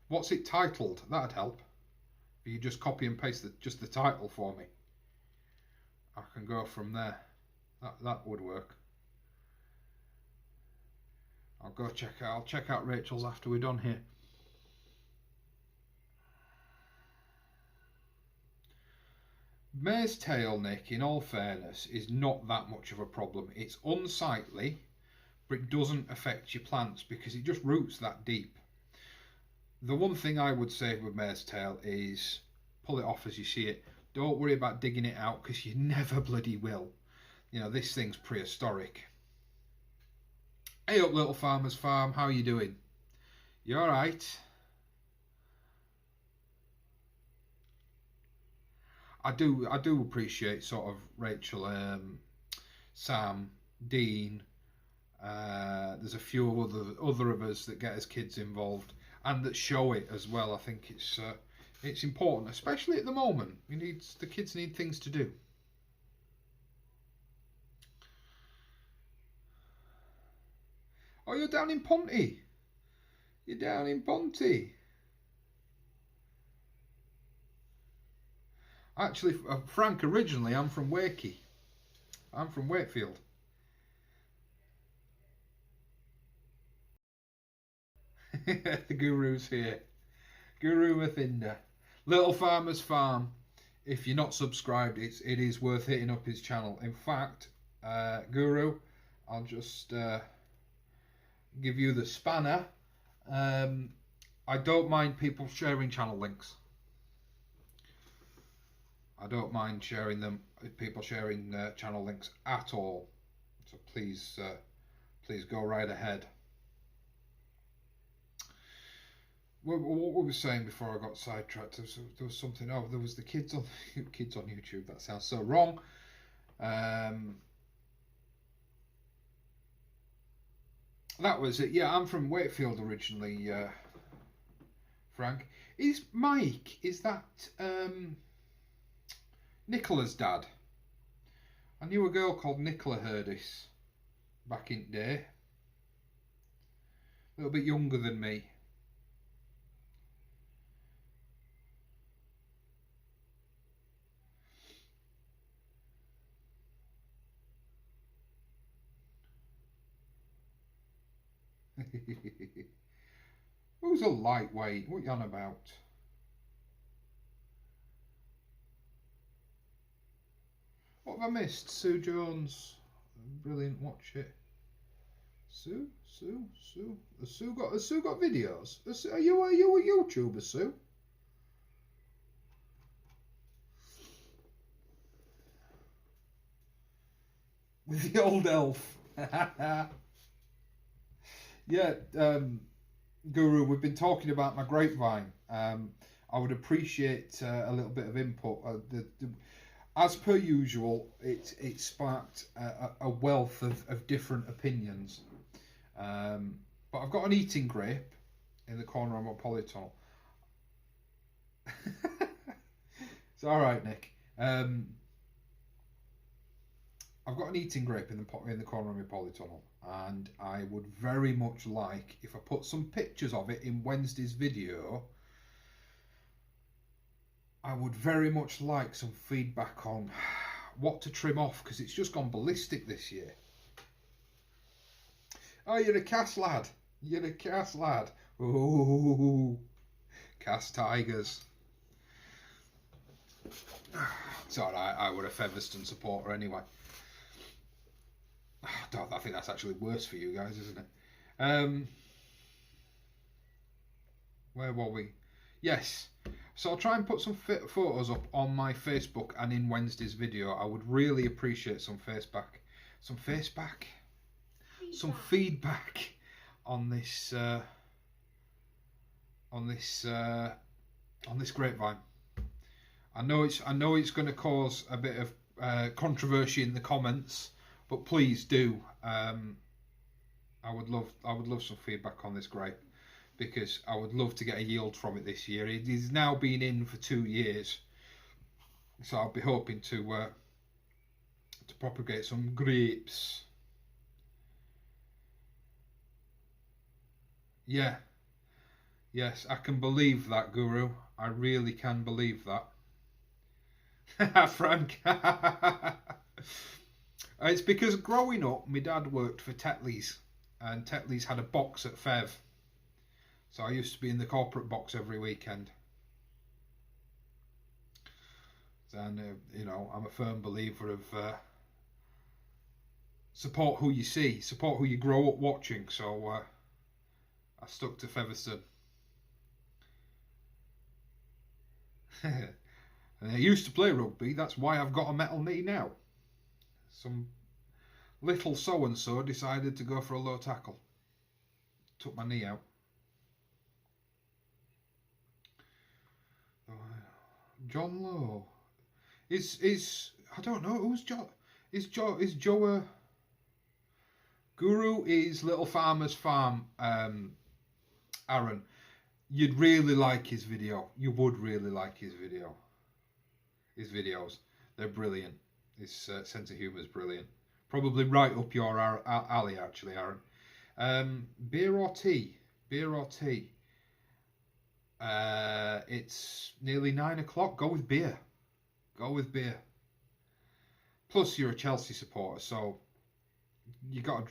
What's it titled? That'd help. If you just copy and paste just the title for me, I can go from there. That would work. I'll check out Rachel's after we're done here. Mare's tail, Nick, in all fairness, is not that much of a problem. It's unsightly, but it doesn't affect your plants because it just roots that deep. The one thing I would say with mare's tail is pull it off as you see it. Don't worry about digging it out because you never bloody will. You know, this thing's prehistoric. Hey up, Little Farmer's Farm, how you doing? You alright? I do appreciate sort of Rachel, Sam, Dean. There's a few other of us that get as kids involved and that show it as well. I think it's important, especially at the moment. The kids need things to do. Oh, you're down in Ponty. You're down in Ponty. Actually, Frank, originally I'm from Wakey. I'm from Wakefield. The guru's here. Guru Mathinda. Little Farmer's Farm. If you're not subscribed, it is worth hitting up his channel. In fact, Guru, I'll just give you the spanner. I don't mind people sharing channel links. I don't mind sharing them, people sharing channel links at all. So please go right ahead. What were we saying before I got sidetracked? There was something. Oh, there was the kids on YouTube. That sounds so wrong. That was it. Yeah, I'm from Wakefield originally. Frank, is that Nicola's dad? I knew a girl called Nicola Hurdis back in the day. A little bit younger than me. Who's a lightweight? What are you on about? What have I missed? Sue Jones. Brilliant, watch it. Sue? Has Sue got videos? Are you a YouTuber, Sue? With the old elf. Yeah, Guru, we've been talking about my grapevine. I would appreciate a little bit of input. As per usual, it sparked a wealth of different opinions. But I've got an eating grape in the corner of my polytunnel. It's all right, Nick. I've got an eating grape in the corner of my polytunnel, and I would very much like, if I put some pictures of it in Wednesday's video, I would very much like some feedback on what to trim off, because it's just gone ballistic this year. Oh, you're a Cass lad. You're a Cass lad. Ooh, Cass Tigers. It's alright, I were a Featherstone supporter anyway. I think that's actually worse for you guys, isn't it? Where were we? Yes. So I'll try and put some photos up on my Facebook and in Wednesday's video. I would really appreciate some feedback on this grapevine. I know it's going to cause a bit of controversy in the comments, but please do. I would love some feedback on this grape, because I would love to get a yield from it this year. It has now been in for 2 years, so I'll be hoping to propagate some grapes. Yeah, yes, I can believe that, Guru. I really can believe that. Frank. It's because growing up, my dad worked for Tetley's, and Tetley's had a box at Fev. So I used to be in the corporate box every weekend. And, you know, I'm a firm believer of support who you see, support who you grow up watching. So I stuck to Featherstone. And I used to play rugby. That's why I've got a metal knee now. Some little so-and-so decided to go for a low tackle. Took my knee out. John Lowe is I don't know who's Joe. Is Joe Guru is Little Farmer's Farm. Aaron, you'd really like his video. You would really like his video. His videos, they're brilliant. His sense of humour is brilliant. Probably right up your alley, actually, Aaron. Beer or tea? Beer or tea? It's nearly 9 o'clock. Go with beer. Go with beer. Plus, you're a Chelsea supporter, so you got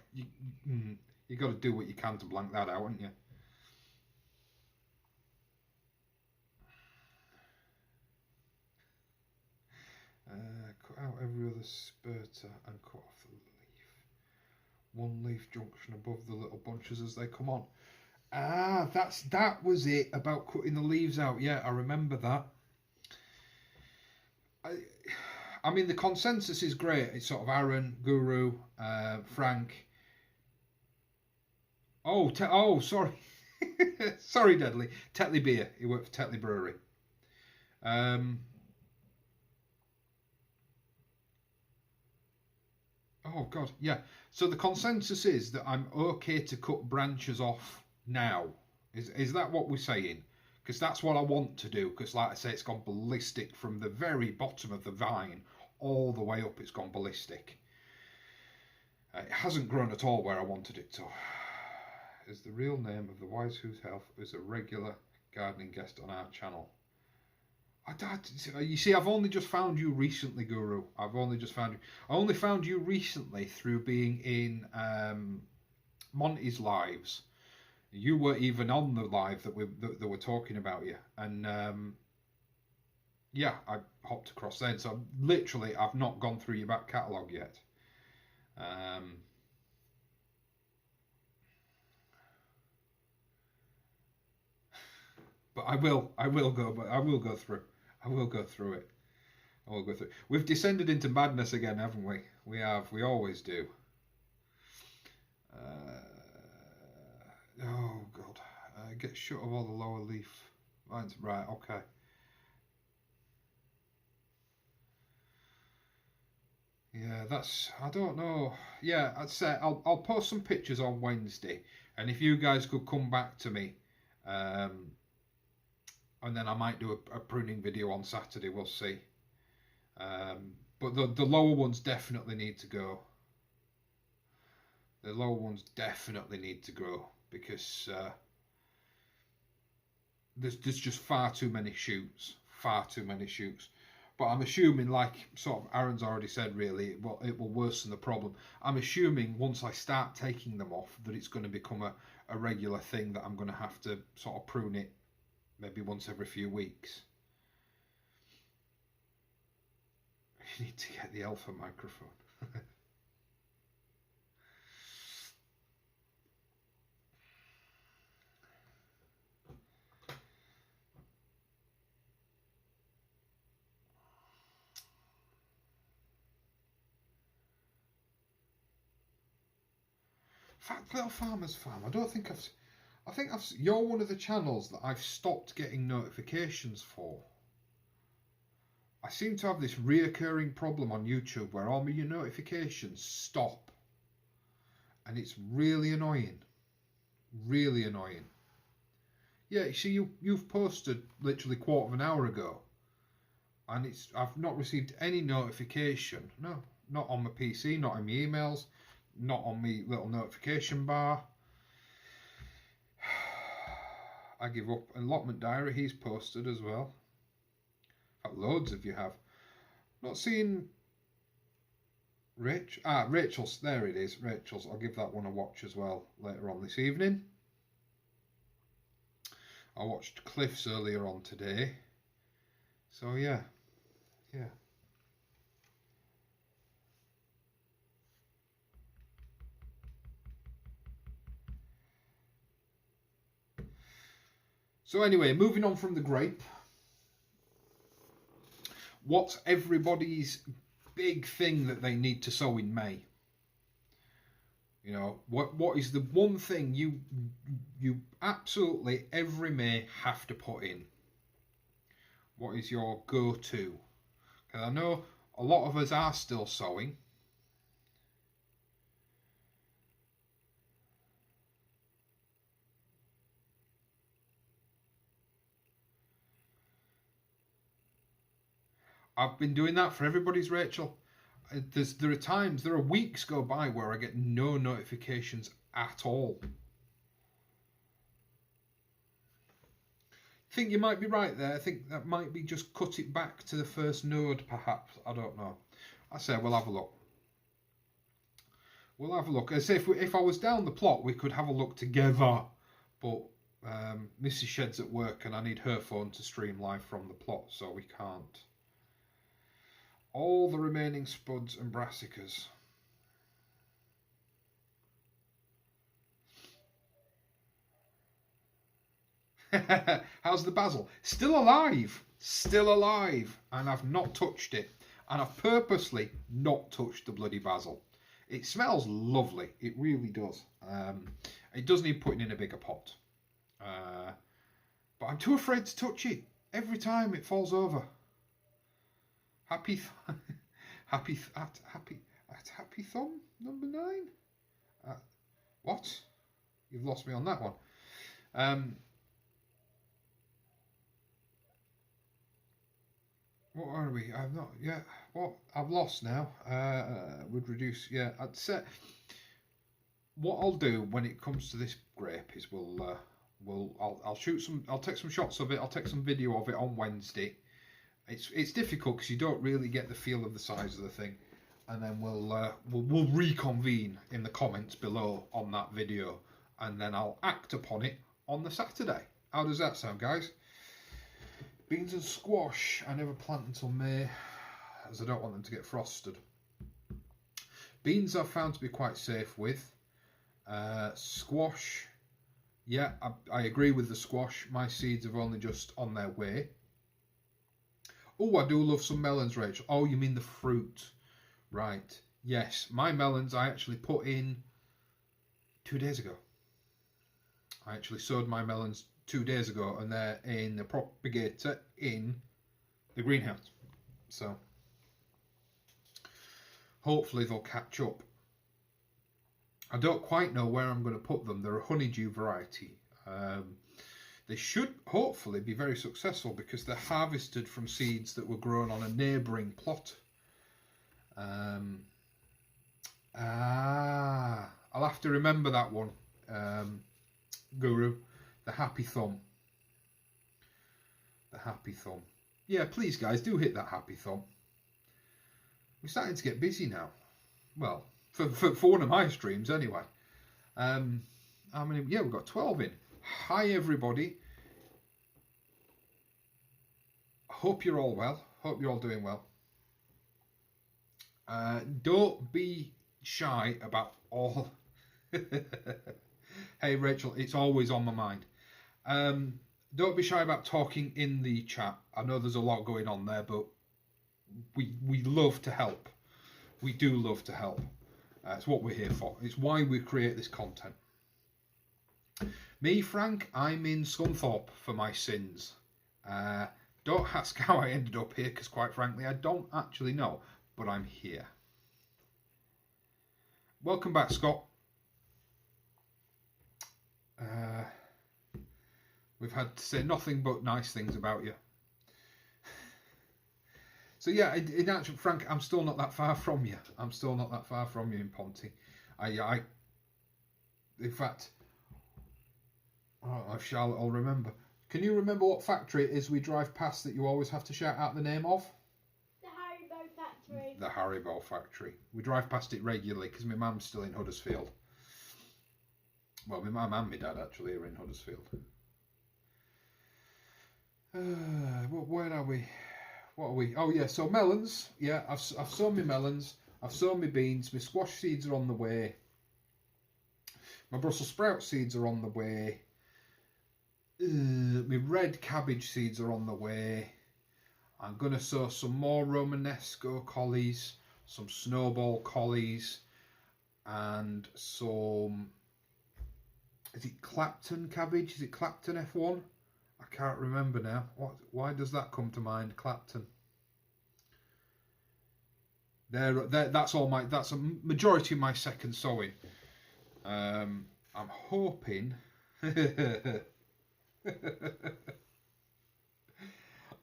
to do what you can to blank that out, haven't you? Cut out every other spurter and cut off the leaf. One leaf junction above the little bunches as they come on. Ah, that was it about cutting the leaves out. Yeah, I remember that. I mean, the consensus is great. It's sort of Aaron, Guru, Frank. Oh, sorry. Sorry, Deadly. Tetley Beer. He worked for Tetley Brewery. Oh, God, yeah. So the consensus is that I'm okay to cut branches off now. Is that what we're saying? Because that's what I want to do. Because, like I say, it's gone ballistic from the very bottom of the vine all the way up. It's gone ballistic. It hasn't grown at all where I wanted it to. Is the real name of the Wise Who's Health is a regular gardening guest on our channel. You see, I've only just found you recently, Guru. I've only just found you. I only found you recently through being in Monty's lives. You were even on the live that we're talking about you, and yeah, I hopped across then. So literally, I've not gone through your back catalogue yet. But I will go through. I will go through it. I will go through. We've descended into madness again, haven't we? We have. We always do. Oh God! Get shut of all the lower leaf lines. Right. Okay. Yeah, that's. I don't know. Yeah, I'd say I'll post some pictures on Wednesday, and if you guys could come back to me. And then I might do a pruning video on Saturday. We'll see. But the lower ones definitely need to go. The lower ones definitely need to grow because there's just far too many shoots. Far too many shoots. But I'm assuming, like sort of Aaron's already said, really, it will worsen the problem. I'm assuming once I start taking them off that it's going to become a regular thing that I'm going to have to sort of prune it maybe once every few weeks. You need to get the alpha microphone. Fact, Little Farmer's Farm. I don't think you're one of the channels that I've stopped getting notifications for. I seem to have this reoccurring problem on YouTube where all my notifications stop. And it's really annoying. Really annoying. Yeah, you see, you've posted literally a quarter of an hour ago. And I've not received any notification. No, not on my PC, not in my emails, not on my little notification bar. I give up. Allotment Diary, he's posted as well. In fact, loads of you have. Not seen Rachel's, there it is, Rachel's. I'll give that one a watch as well later on this evening. I watched Cliff's earlier on today. So yeah. So anyway, moving on from the grape. What's everybody's big thing that they need to sow in May? You know, what is the one thing you absolutely every May have to put in? What is your go-to? Because I know a lot of us are still sowing. I've been doing that for everybody's, Rachel. There are weeks go by where I get no notifications at all. I think you might be right there. I think that might be just cut it back to the first node, perhaps. I don't know. I say we'll have a look. We'll have a look. As if I was down the plot, we could have a look together. But Mrs. Shed's at work and I need her phone to stream live from the plot, so we can't. All the remaining spuds and brassicas. How's the basil? Still alive. Still alive. And I've not touched it. And I've purposely not touched the bloody basil. It smells lovely. It really does. It does need putting in a bigger pot. But I'm too afraid to touch it. Every time it falls over. Happy thumb number 9. What? You've lost me on that one. What are we? I've not. Yeah. What? I've lost now. Would reduce. Yeah. I'd say. What I'll do when it comes to this grape is I'll shoot some. I'll take some shots of it. I'll take some video of it on Wednesday. It's difficult because you don't really get the feel of the size of the thing, and then we'll reconvene in the comments below on that video, and then I'll act upon it on the Saturday. How does that sound, guys? Beans and squash I never plant until May, as I don't want them to get frosted. Beans I've found to be quite safe with. Squash, yeah, I agree with the squash. My seeds have only just on their way. Oh, I do love some melons, Rachel. Oh, you mean the fruit. Right. Yes, my melons I actually put in 2 days ago. I actually sowed my melons 2 days ago, and they're in the propagator in the greenhouse. So hopefully they'll catch up. I don't quite know where I'm going to put them. They're a honeydew variety. They should hopefully be very successful because they're harvested from seeds that were grown on a neighbouring plot. I'll have to remember that one, Guru. The happy thumb. The happy thumb. Yeah, please guys, do hit that happy thumb. We're starting to get busy now. Well, for one of my streams anyway. How many? Yeah, we've got 12 in. Hi everybody. Hope you're all well. Hope you're all doing well. Don't be shy about all. Hey Rachel, it's always on my mind. Don't be shy about talking in the chat. I know there's a lot going on there, but we love to help. We do love to help. It's what we're here for. It's why we create this content. Me, Frank, I'm in Scunthorpe for my sins. Don't ask how I ended up here, because quite frankly, I don't actually know. But I'm here. Welcome back, Scott. We've had to say nothing but nice things about you. So yeah, in actual Frank, I'm still not that far from you. I'm still not that far from you in Ponty. In fact, oh, Charlotte will remember. Can you remember what factory it is we drive past that you always have to shout out the name of?
The Haribo factory.
The Haribo factory. We drive past it regularly because my mum's still in Huddersfield. Well, my mum and my dad actually are in Huddersfield. Where are we? What are we? Oh yeah, so melons. Yeah, I've sown my melons. I've sown my beans. My squash seeds are on the way. My Brussels sprout seeds are on the way. My red cabbage seeds are on the way. I'm going to sow some more Romanesco collies, some snowball collies, and some... Is it Clapton cabbage? Is it Clapton F1? I can't remember now. Why does that come to mind? Clapton. That's all my. That's a majority of my second sowing. I'm hoping.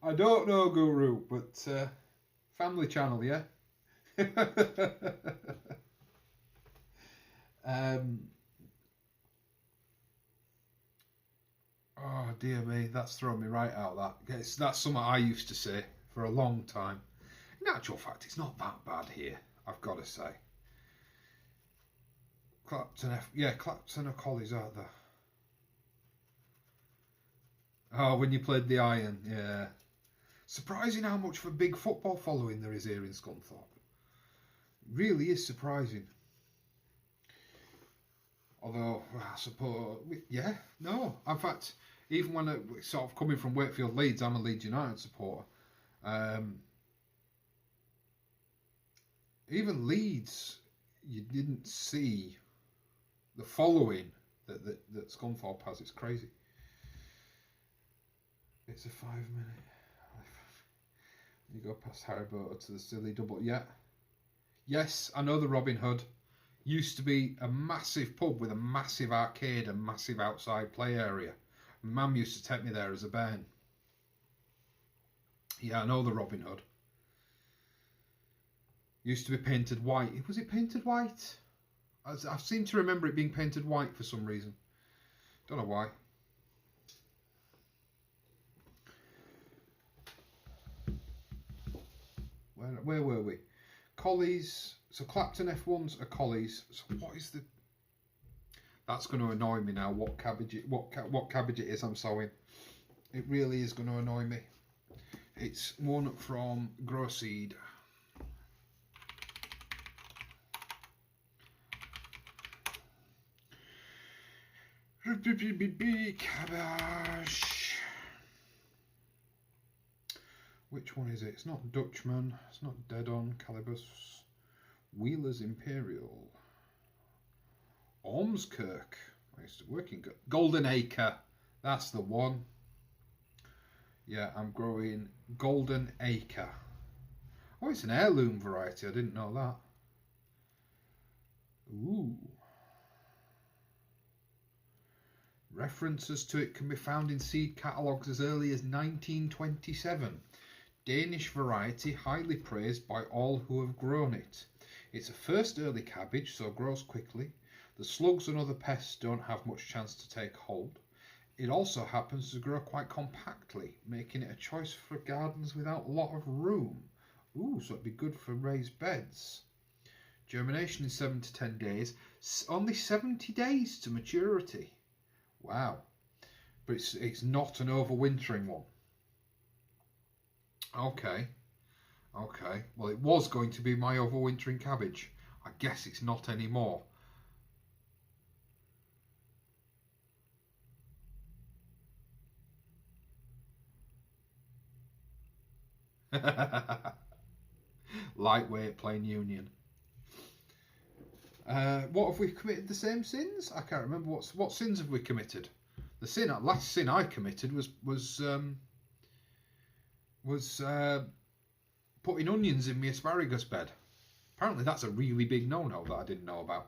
I don't know, Guru, but family channel, yeah. Oh dear me, that's thrown me right out. That's something I used to say for a long time. In actual fact, it's not that bad here, I've got to say. Clapton or Collies, aren't there? Oh, when you played the Iron, yeah. Surprising how much of a big football following there is here in Scunthorpe. Really is surprising. Although, I suppose, yeah, no. In fact, even when sort of coming from Wakefield Leeds, I'm a Leeds United supporter. Even Leeds, you didn't see the following that Scunthorpe has. It's crazy. It's a 5 minute. You go past Haribo to the silly double. Yeah. Yes, I know the Robin Hood. Used to be a massive pub with a massive arcade and massive outside play area. Mum used to take me there as a bairn. Yeah, I know the Robin Hood. Used to be painted white. Was it painted white? I seem to remember it being painted white for some reason. Don't know why. Where were we? Collies. So Clapton F1s are collies. So what is the... That's going to annoy me now. What cabbage it is I'm sowing. It really is going to annoy me. It's one from Grow Seed. Cabbage. Which one is it? It's not Dutchman. It's not Dead On. Calibus. Wheeler's Imperial. Ormskirk. I used to work in Golden Acre. That's the one. Yeah, I'm growing Golden Acre. Oh, it's an heirloom variety. I didn't know that. Ooh. References to it can be found in seed catalogues as early as 1927. Danish variety highly praised by all who have grown it. It's a first early cabbage, so grows quickly. The slugs and other pests don't have much chance to take hold. It also happens to grow quite compactly, making it a choice for gardens without a lot of room. Ooh, so it'd be good for raised beds. Germination in 7 to 10 days. Only 70 days to maturity. Wow. But it's not an overwintering one. Okay. Okay. Well, it was going to be my overwintering cabbage. I guess it's not anymore. Lightweight, plain union. What have we committed? The same sins? I can't remember what sins have we committed. The last sin I committed was was putting onions in my asparagus bed. Apparently that's a really big no-no that I didn't know about.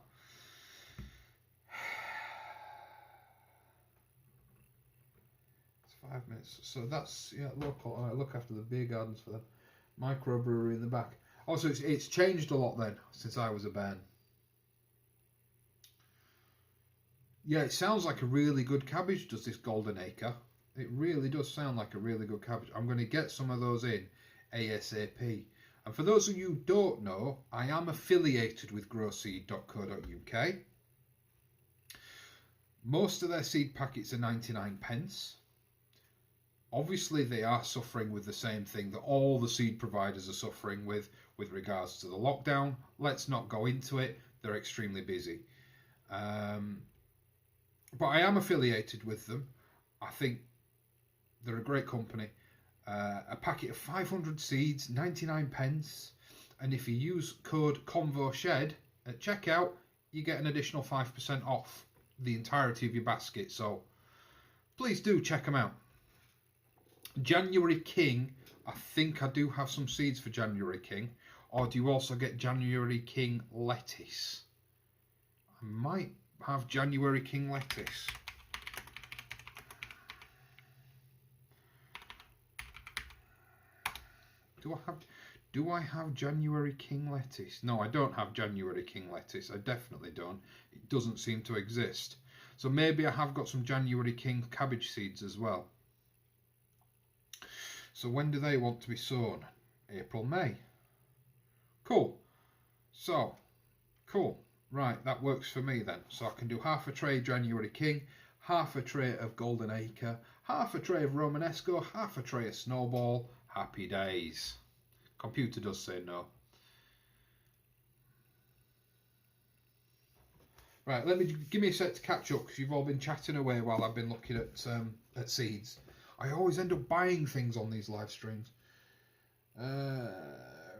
It's 5 minutes. So that's, yeah, local. I look after the beer gardens for the microbrewery in the back. Also, it's changed a lot then since I was a bairn. Yeah, it sounds like a really good cabbage, does this Golden Acre. It really does sound like a really good cabbage. I'm going to get some of those in ASAP. And for those of you who don't know, I am affiliated with growseed.co.uk. Most of their seed packets are 99p. Obviously, they are suffering with the same thing that all the seed providers are suffering with regards to the lockdown. Let's not go into it. They're extremely busy. But I am affiliated with them. I think they're a great company. A packet of 500 seeds, 99p. And if you use code CONVOSHED at checkout, you get an additional 5% off the entirety of your basket. So please do check them out. January King, I think I do have some seeds for January King. Or do you also get January King lettuce? I might have January King lettuce. Do I have January King lettuce? No, I don't have January King lettuce. I definitely don't. It doesn't seem to exist. So maybe I have got some January King cabbage seeds as well. So when do they want to be sown? April, May. Cool. So, cool. Right, that works for me then. So I can do half a tray January King, half a tray of Golden Acre, half a tray of Romanesco, half a tray of Snowball. Happy days. Computer does say no. Right, give me a sec to catch up because you've all been chatting away while I've been looking at seeds. I always end up buying things on these live streams.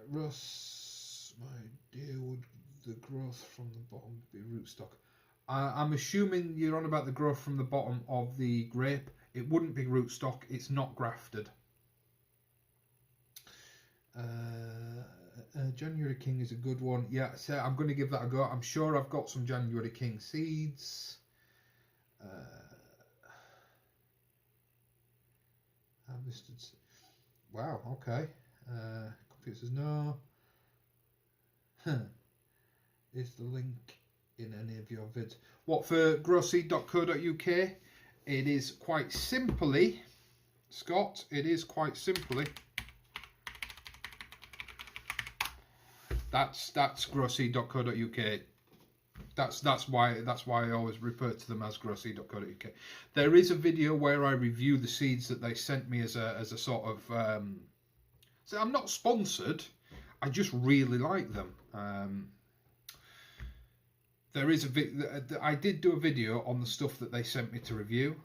Russ, my dear, would the growth from the bottom be rootstock? I'm assuming you're on about the growth from the bottom of the grape. It wouldn't be rootstock. It's not grafted. January King is a good one. Yeah, so I'm going to give that a go. I'm sure I've got some January King seeds. Harvested. Wow, okay. Computer says no. Is the link in any of your vids? What, for growseed.co.uk? It is quite simply, Scott, it is quite simply. That's growseed.co.uk. That's why I always refer to them as growseed.co.uk. There is a video where I review the seeds that they sent me as a sort of. So I'm not sponsored. I just really like them. There is I did do a video on the stuff that they sent me to review.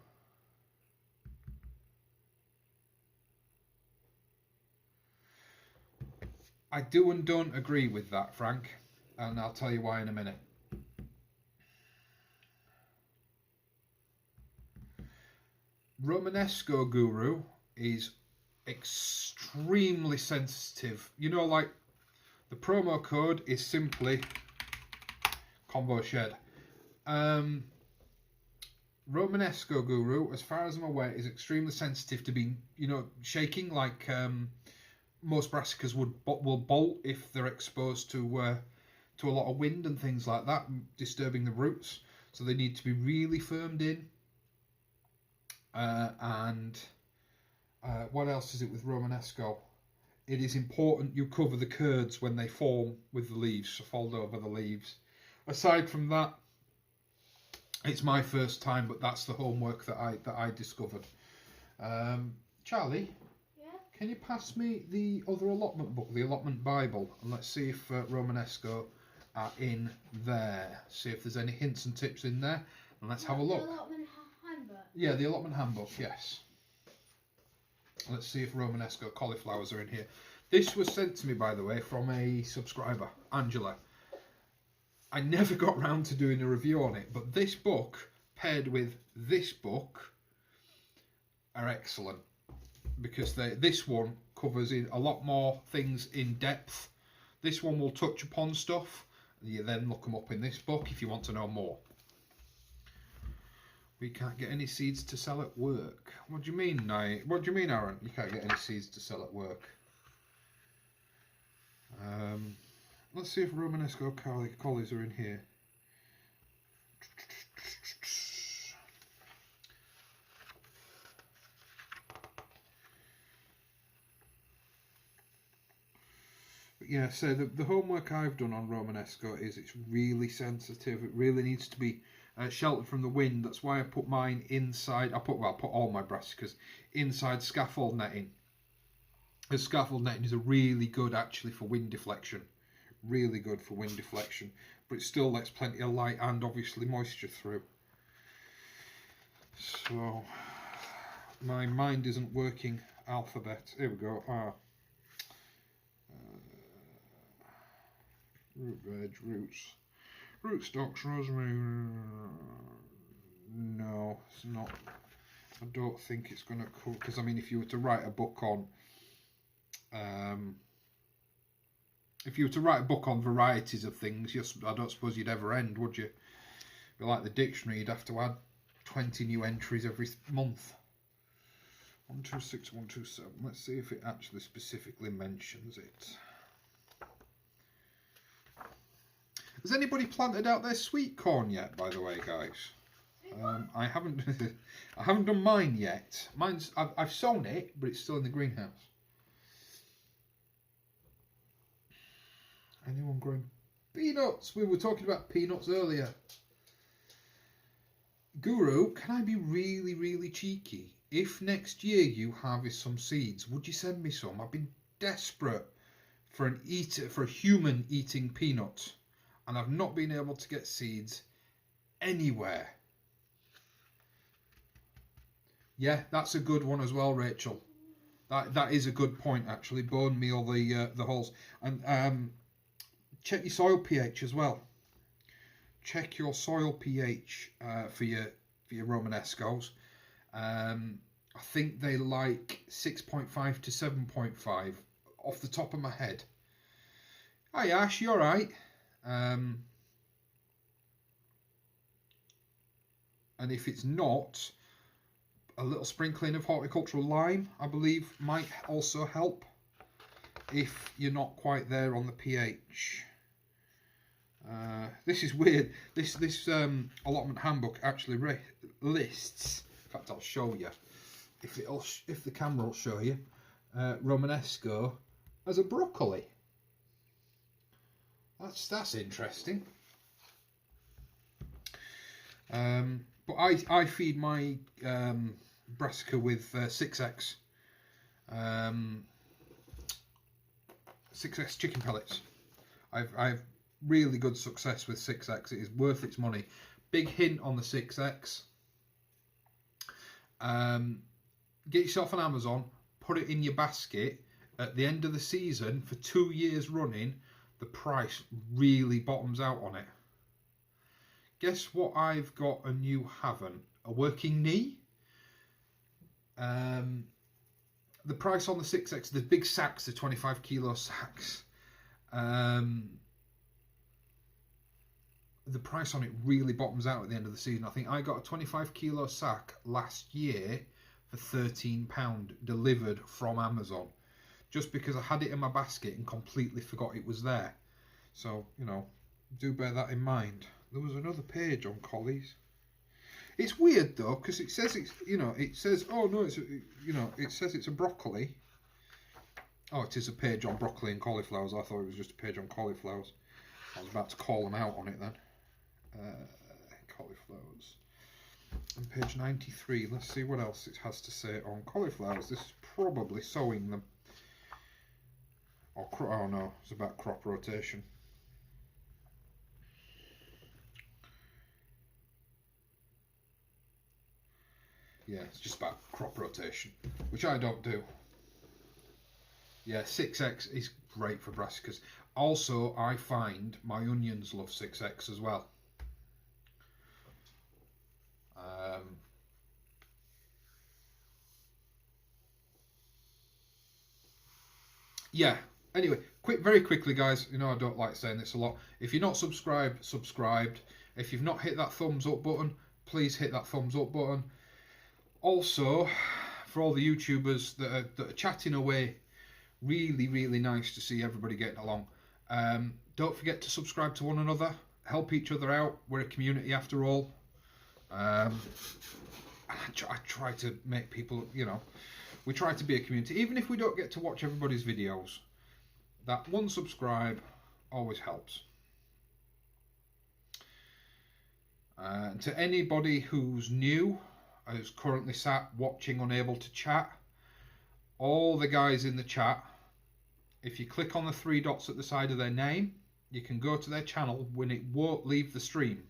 I do and don't agree with that, Frank, and I'll tell you why in a minute. Romanesco Guru is extremely sensitive. You know, like the promo code is simply ConvoShed. Romanesco Guru, as far as I'm aware, is extremely sensitive to being, shaking like most brassicas will bolt if they're exposed to a lot of wind and things like that, disturbing the roots. So they need to be really firmed in. What else is it with Romanesco? It is important you cover the curds when they form with the leaves, so fold over the leaves. Aside from that, it's my first time, but that's the homework that I discovered. Charlie,
Yeah?
can you pass me the other allotment book, the allotment Bible, and let's see if Romanesco are in there. See if there's any hints and tips in there, and let's have a look.
The allotment handbook?
Yeah, the allotment handbook, yes. Let's see if Romanesco cauliflowers are in here. This was sent to me, by the way, from a subscriber, Angela. I never got round to doing a review on it, but this book, paired with this book, are excellent. because this one covers in a lot more things in depth. This one will touch upon stuff. You then look them up in this book if you want to know more. We can't get any seeds to sell at work. What do you mean, What do you mean, Aaron? You can't get any seeds to sell at work. Let's see if Romanesco collies are in here. But yeah, so the homework I've done on Romanesco is it's really sensitive. It really needs to be sheltered from the wind. That's why I put mine inside. I put all my brassicas inside scaffold netting. The scaffold netting is a really good actually for wind deflection. Really good for wind deflection, but it still lets plenty of light and obviously moisture through. So my mind isn't working alphabet. Here we go. Root veg, roots, rootstocks, rosemary. No, it's not. I don't think it's going to come, because I mean, if you were to write a book on varieties of things, I don't suppose you'd ever end, would you? But like the dictionary, you'd have to add 20 new entries every month. 126, 127. Let's see if it actually specifically mentions it. Has anybody planted out their sweet corn yet, by the way, guys? I haven't. I haven't done mine yet. I've sown it, but it's still in the greenhouse. Anyone growing peanuts? We were talking about peanuts earlier. Guru, can I be really, really cheeky? If next year you harvest some seeds, would you send me some? I've been desperate for a human eating peanut, and I've not been able to get seeds anywhere. Yeah, that's a good one as well, Rachel. That is a good point actually. Bone meal the hulls, and check your soil pH as well. Check your soil pH for your Romanescos. I think they like 6.5 to 7.5 off the top of my head. Hi Ash, you alright? And if it's not, a little sprinkling of horticultural lime, I believe, might also help if you're not quite there on the pH. This is weird. This allotment handbook actually lists. In fact, I'll show you if the camera will show you Romanesco as a broccoli. That's interesting. But I feed my brassica with 6X 6X chicken pellets. I've really good success with 6X. It is worth its money. Big hint on the 6X. Get yourself on Amazon, put it in your basket. At the end of the season, for 2 years running, the price really bottoms out on it. Guess what I've got and you haven't? A working knee. The price on the 6X, the big sacks, the 25 kilo sacks, the price on it really bottoms out at the end of the season. I think I got a 25 kilo sack last year for £13 delivered from Amazon, just because I had it in my basket and completely forgot it was there. So, you know, do bear that in mind. There was another page on collies. It's weird though, because it says it's, you know, it says, oh no, it's, you know, it says it's a broccoli. Oh, it is a page on broccoli and cauliflowers. I thought it was just a page on cauliflowers. I was about to call them out on it then. Cauliflowers. On page 93, let's see what else it has to say on cauliflowers. This is probably sowing them. Or, oh no, it's about crop rotation. Yeah, it's just about crop rotation, which I don't do. Yeah, 6X is great for brassicas. Also, I find my onions love 6X as well. yeah. Anyway, very quickly, guys. You know I don't like saying this a lot. If you're not subscribed. If you've not hit that thumbs up button, please hit that thumbs up button. Also, for all the YouTubers that are chatting away, really, really nice to see everybody getting along. Don't forget to subscribe to one another. Help each other out. We're a community after all. I try to make people, you know, we try to be a community. Even if we don't get to watch everybody's videos, that one subscribe always helps. To anybody who's new, who's currently sat watching unable to chat, all the guys in the chat, if you click on the 3 dots at the side of their name, you can go to their channel when it won't leave the stream.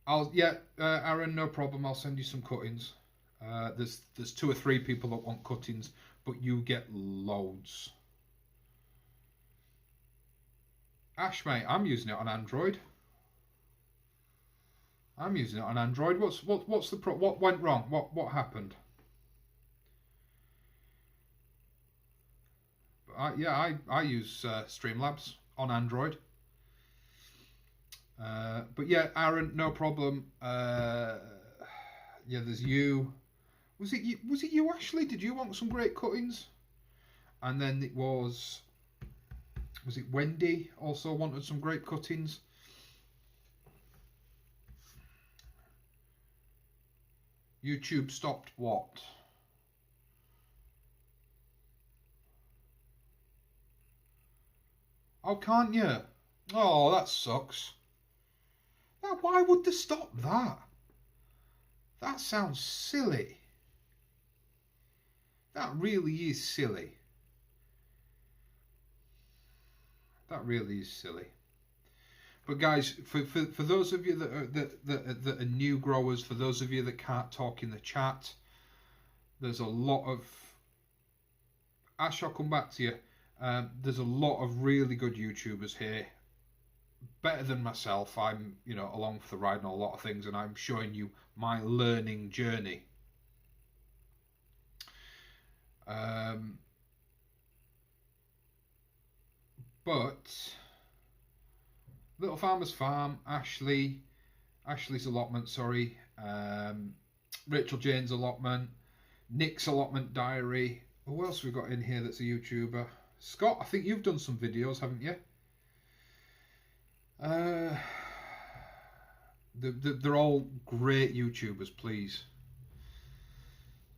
Aaron, no problem. I'll send you some cuttings. There's 2 or 3 people that want cuttings, but you get loads. Ash, mate, I'm using it on Android. What's the what went wrong? What happened? I use Streamlabs on Android. But yeah, Aaron, no problem. Yeah, there's you. Was it you, Ashley? Did you want some great cuttings? And then it was it Wendy also wanted some great cuttings? YouTube stopped what? Oh, can't you? Oh, that sucks. Why would they stop that? That sounds silly. That really is silly. That really is silly. But guys, for those of you that are new growers, for those of you that can't talk in the chat, there's a lot of... Ash, I'll come back to you. There's a lot of really good YouTubers here. Better than myself. I'm, you know, along for the ride on a lot of things, and I'm showing you my learning journey. But Little Farmer's Farm, Ashley's allotment, sorry, Rachel Jane's allotment, Nick's allotment diary. Who else we got in here that's a YouTuber? Scott, I think you've done some videos, haven't you? They're all great YouTubers, please.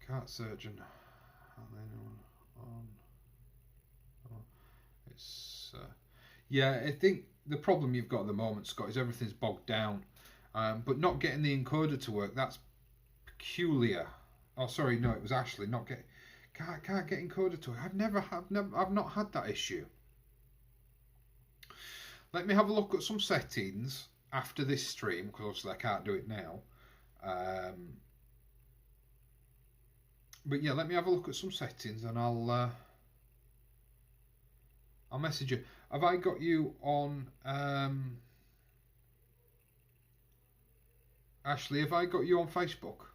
Cat surgeon. Yeah, I think the problem you've got at the moment, Scott, is everything's bogged down. But not getting the encoder to work, that's peculiar. Oh, sorry, no, it was Ashley. Can't get encoder to work. I've not had that issue. Let me have a look at some settings after this stream, because obviously I can't do it now. But yeah, let me have a look at some settings, and I'll message you. Have I got you on Ashley? Have I got you on Facebook?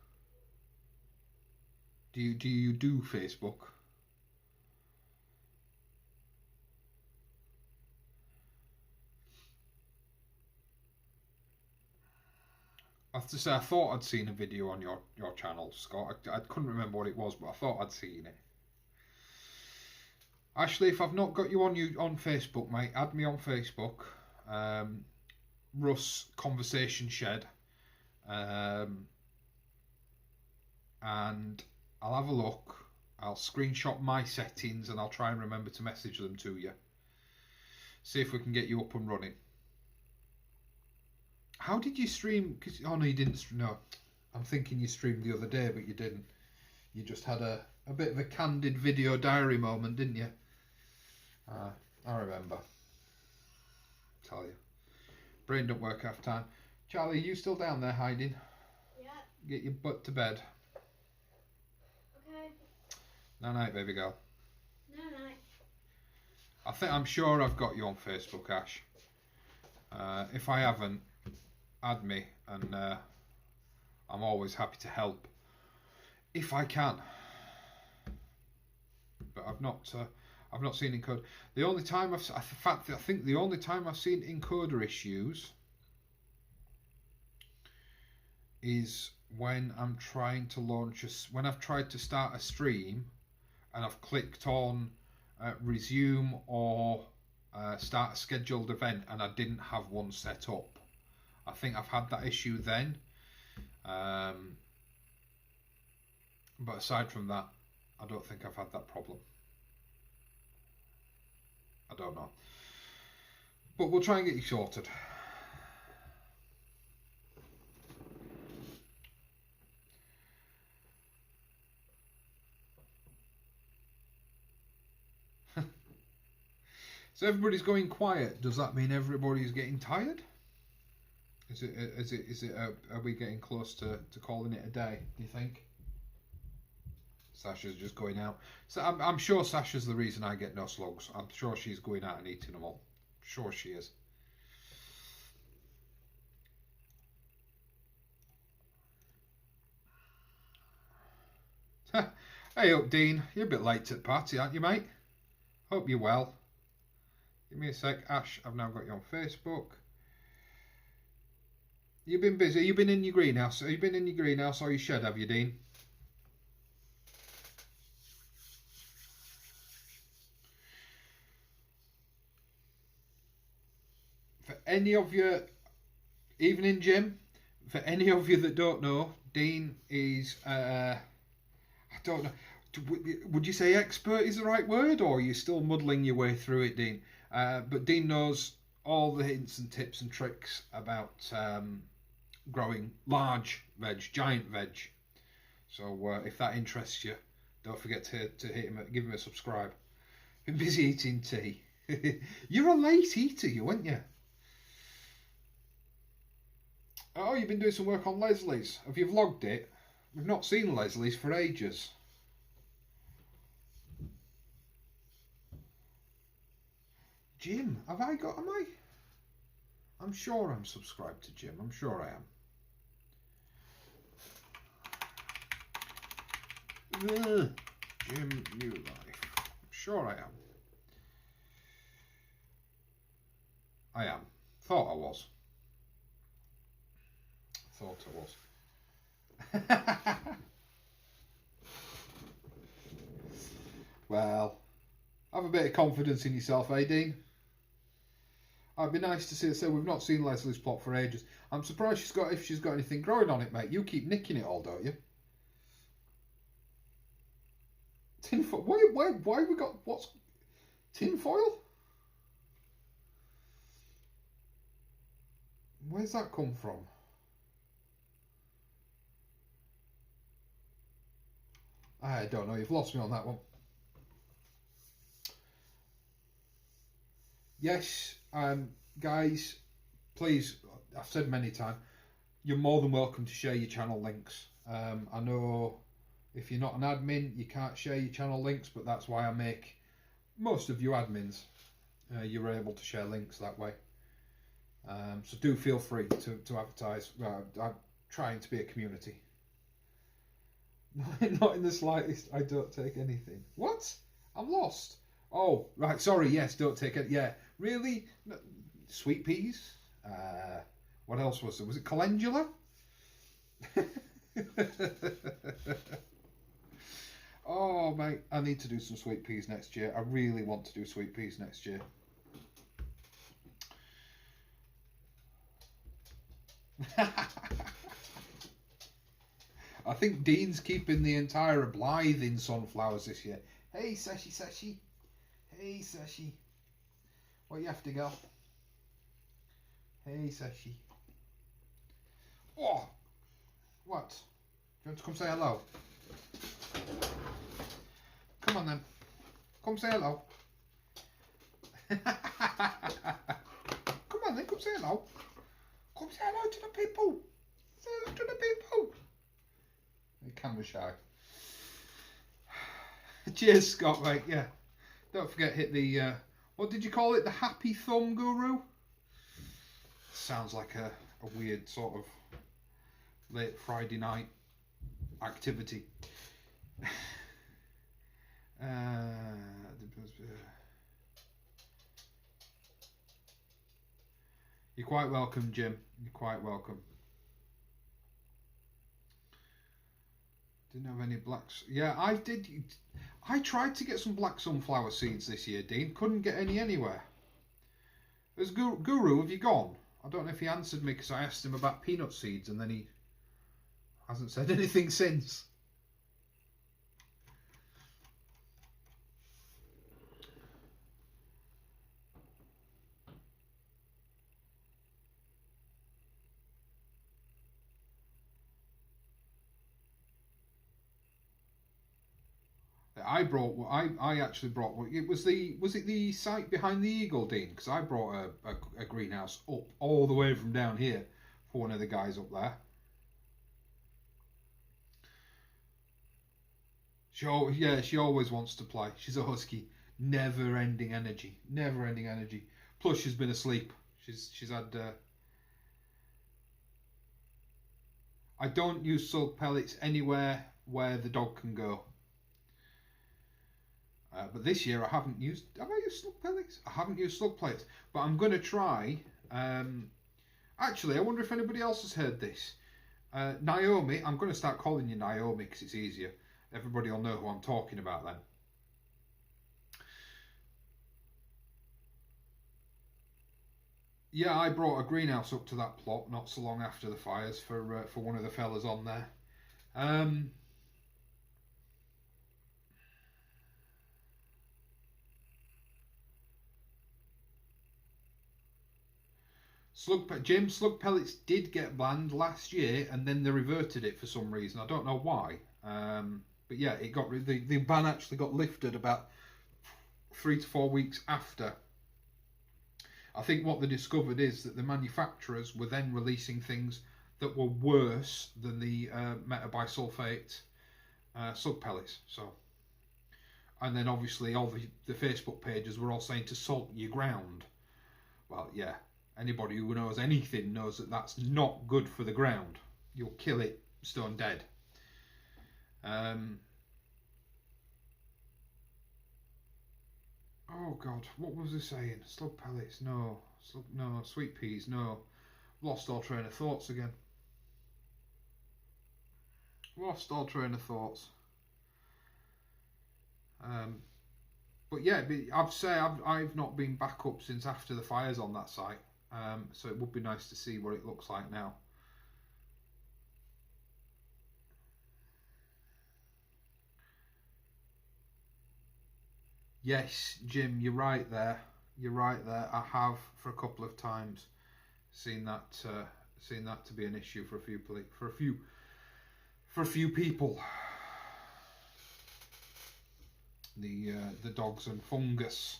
Do you do Facebook? I have to say, I thought I'd seen a video on your channel, Scott. I couldn't remember what it was, but I thought I'd seen it. Ashley, if I've not got you on Facebook, mate, add me on Facebook. Russ Conversation Shed. And I'll have a look. I'll screenshot my settings and I'll try and remember to message them to you. See if we can get you up and running. How did you stream? Oh no, you didn't. No, I'm thinking you streamed the other day, but you didn't. You just had a bit of a candid video diary moment, didn't you? I remember. Tell you. Brain don't work half time. Charlie, are you still down there hiding?
Yeah.
Get your butt to bed.
Okay.
No night, baby girl.
No night.
I'm sure I've got you on Facebook, Ash. If I haven't, add me, and I'm always happy to help if I can. but I've not seen encoder. The only time I think the only time I've seen encoder issues is when I'm trying to launch when I've tried to start a stream and I've clicked on resume or start a scheduled event and I didn't have one set up. I think I've had that issue then. But aside from that, I don't think I've had that problem. I don't know. But we'll try and get you sorted. So everybody's going quiet. Does that mean everybody's getting tired? Is it? Are we getting close to calling it a day? Do you think? Sasha's just going out. So I'm sure Sasha's the reason I get no slugs. I'm sure she's going out and eating them all. Sure she is. Hey up, Dean. You're a bit late to the party, aren't you, mate? Hope you're well. Give me a sec. Ash, I've now got you on Facebook. You've been busy. You've been in your greenhouse. You've been in your greenhouse or your shed, have you, Dean? For any of you, evening, Jim. For any of you that don't know, Dean is, I don't know, would you say expert is the right word, or are you still muddling your way through it, Dean? But Dean knows all the hints and tips and tricks about growing large veg, giant veg. So if that interests you, don't forget to hit him, give him a subscribe. Been busy eating tea. You're a late eater, you, weren't you? Oh, you've been doing some work on Leslie's. Have you vlogged it? We've not seen Leslie's for ages. Jim, am I? I'm sure I'm subscribed to Jim. I'm sure I am. Jim New Life. I'm sure I am. I am. Thought I was. Well, have a bit of confidence in yourself, eh, Dean? It'd be nice to see her say we've not seen Leslie's plot for ages. I'm surprised if she's got anything growing on it, mate. You keep nicking it all, don't you? Tinfoil. Why we got what's tinfoil? Where's that come from? I don't know. You've lost me on that one. Yes, guys, please, I've said many times, you're more than welcome to share your channel links. I know if you're not an admin, you can't share your channel links, but that's why I make most of you admins. You're able to share links that way. So do feel free to advertise. I'm trying to be a community. Not in the slightest. I don't take anything. What? I'm lost. Oh, right. Sorry. Yes, don't take it. Yeah. Really? No, sweet peas? What else was there? Was it calendula? Oh, mate. I need to do some sweet peas next year. I really want to do sweet peas next year. I think Dean's keeping the entire Blythe in sunflowers this year. Hey, Sashi. Hey, Sashi. What you have to go? Hey, Sashi. Oh! What? Do you want to come say hello? Come on then. Come say hello. Come on then, come say hello. Come say hello to the people. Say hello to the people. You're camera shy. Cheers, Scott, mate. Yeah. Don't forget, hit the, what did you call it? The happy thumb guru? Sounds like a weird sort of late Friday night activity. You're quite welcome, Jim. You're quite welcome. Didn't have any blacks. Yeah, I did. I tried to get some black sunflower seeds this year, Dean. Couldn't get any anywhere. There's Guru, have you gone? I don't know if he answered me because I asked him about peanut seeds and then he hasn't said anything since. I actually brought, was it the site behind the Eagle, Dean? Because I brought a greenhouse up all the way from down here for one of the guys up there. She always wants to play. She's a husky, never-ending energy, never-ending energy. Plus, she's been asleep. She's had. I don't use salt pellets anywhere where the dog can go. But this year I haven't used. Have I used slug pellets? I haven't used slug pellets, but I'm going to try. Actually, I wonder if anybody else has heard this. Naomi, I'm going to start calling you Naomi because it's easier. Everybody will know who I'm talking about then. Yeah, I brought a greenhouse up to that plot not so long after the fires for one of the fellas on there. Slug pellets did get banned last year, and then they reverted it for some reason. I don't know why. But yeah, the ban actually got lifted about 3 to 4 weeks after. I think what they discovered is that the manufacturers were then releasing things that were worse than the metabisulfate slug pellets. So, and then obviously all the Facebook pages were all saying to salt your ground. Well, yeah. Anybody who knows anything knows that that's not good for the ground. You'll kill it stone dead. Oh God, what was I saying? Slug pellets, no. No. Sweet peas, no. Lost all train of thoughts again. Lost all train of thoughts. But yeah, I've not been back up since after the fires on that site. So it would be nice to see what it looks like now. Yes, Jim, you're right there. You're right there. I have for a couple of times seen that to be an issue for a few people. The dogs and fungus.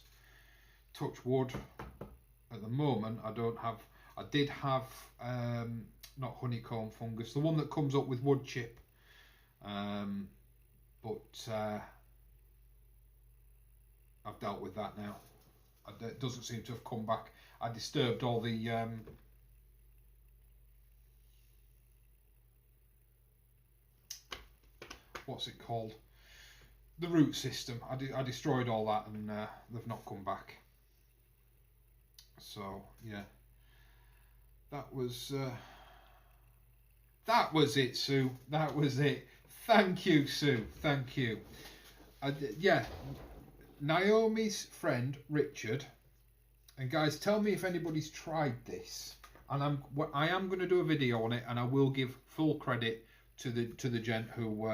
Touch wood. At the moment, I did have not honeycomb fungus, the one that comes up with wood chip, but I've dealt with that now. It doesn't seem to have come back. I disturbed all the what's it called? The root system. I destroyed all that, and they've not come back. So yeah, that was it, Sue. That was it. Thank you, Sue. Thank you. Yeah, Naomi's friend Richard, and guys, tell me if anybody's tried this. And I am going to do a video on it, and I will give full credit to the gent who.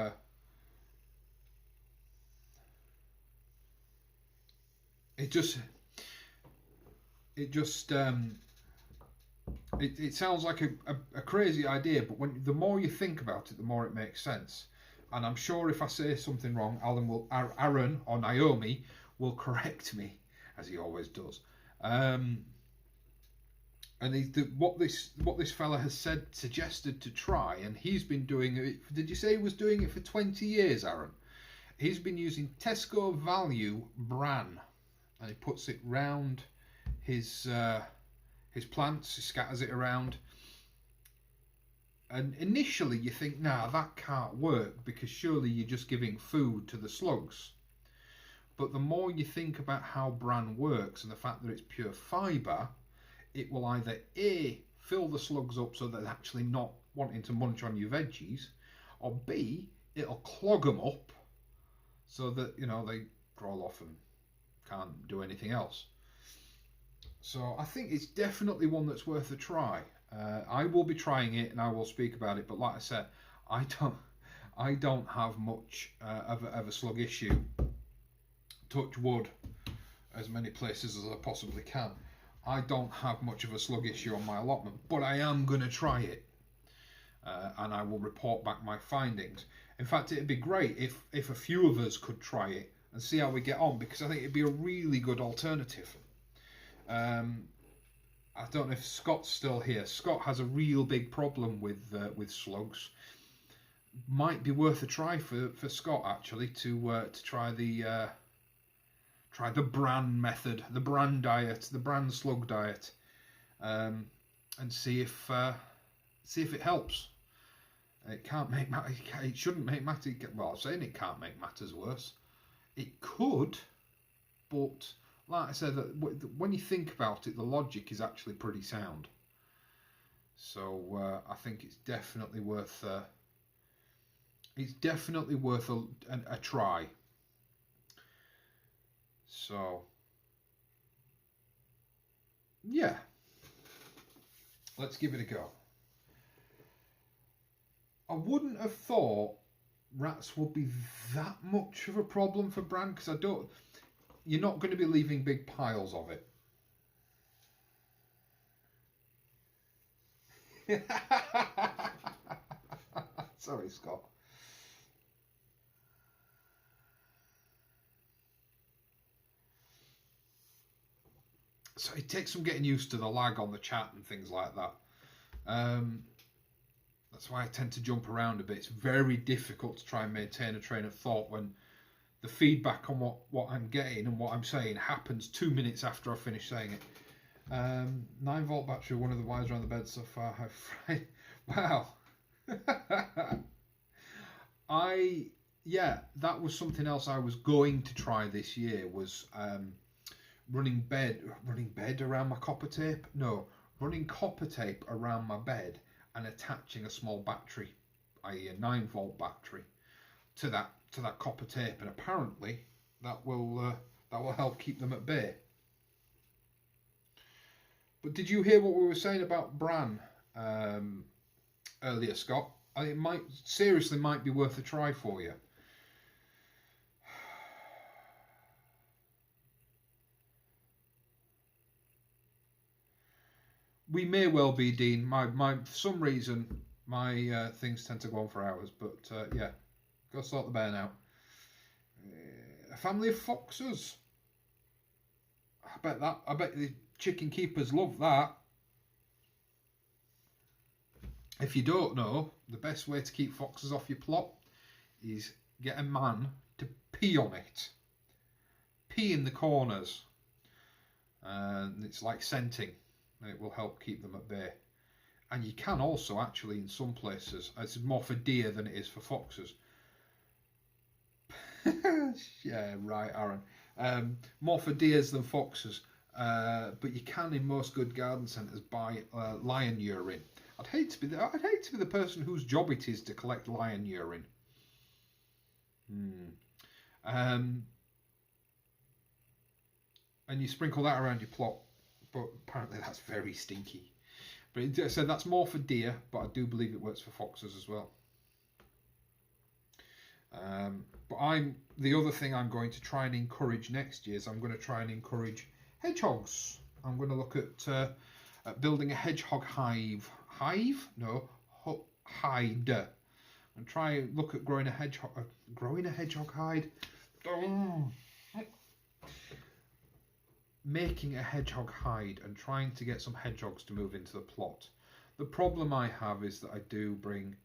It sounds like a crazy idea, but the more you think about it, the more it makes sense. And I'm sure if I say something wrong, Aaron or Naomi will correct me, as he always does. And what this fella has suggested to try, and he's been doing it. Did you say he was doing it for 20 years, Aaron? He's been using Tesco Value bran, and he puts it round his plants. He scatters it around, and initially you think, nah, that can't work because surely you're just giving food to the slugs. But the more you think about how bran works and the fact that it's pure fibre, it will either A, fill the slugs up so that they're actually not wanting to munch on your veggies, or B, it'll clog them up so that, they crawl off and can't do anything else. So I think it's definitely one that's worth a try. I will be trying it and I will speak about it, but like I said, I don't have much of a slug issue. Touch wood, as many places as I possibly can. I don't have much of a slug issue on my allotment, but I am going to try it, and I will report back my findings. In fact, it'd be great if a few of us could try it and see how we get on, because I think it'd be a really good alternative. I don't know if Scott's still here. Scott has a real big problem with slugs. Might be worth a try for Scott actually to try the bran method, the bran diet, the bran slug diet, and see if it helps. It can't make it shouldn't make matters. Well, I'm saying it can't make matters worse. It could, but like I said, when you think about it, the logic is actually pretty sound. So I think it's definitely worth a try. So yeah, let's give it a go. I wouldn't have thought rats would be that much of a problem for bran, because you're not going to be leaving big piles of it. Sorry, Scott. So it takes some getting used to the lag on the chat and things like that. That's why I tend to jump around a bit. It's very difficult to try and maintain a train of thought when the feedback on what I'm getting and what I'm saying happens 2 minutes after I finish saying it. 9-volt battery, one of the wires around the bed so far. Wow. That was something else I was going to try this year, was running bed around my copper tape. No, running copper tape around my bed and attaching a small battery, i.e. a 9-volt battery, to that copper tape, and apparently that will help keep them at bay. But did you hear what we were saying about bran earlier, Scott? I think it might be worth a try for you. We may well be, Dean. For some reason, my things tend to go on for hours. But yeah, go sort the bear now. A family of foxes. I bet the chicken keepers love that. If you don't know, the best way to keep foxes off your plot is get a man to pee on it. Pee in the corners. And it's like scenting. It will help keep them at bay. And you can also actually, in some places, it's more for deer than it is for foxes. Yeah, right, Aaron. More for deers than foxes. But you can, in most good garden centres, buy lion urine. I'd hate to be the person whose job it is to collect lion urine. And you sprinkle that around your plot. But apparently that's very stinky. But so that's more for deer, but I do believe it works for foxes as well. But the other thing I'm going to try and encourage next year is I'm going to try and encourage hedgehogs. I'm going to look at building a hedgehog hive. No, hide. And look at growing a hedgehog hide. Making a hedgehog hide and trying to get some hedgehogs to move into the plot. The problem I have is that I do bring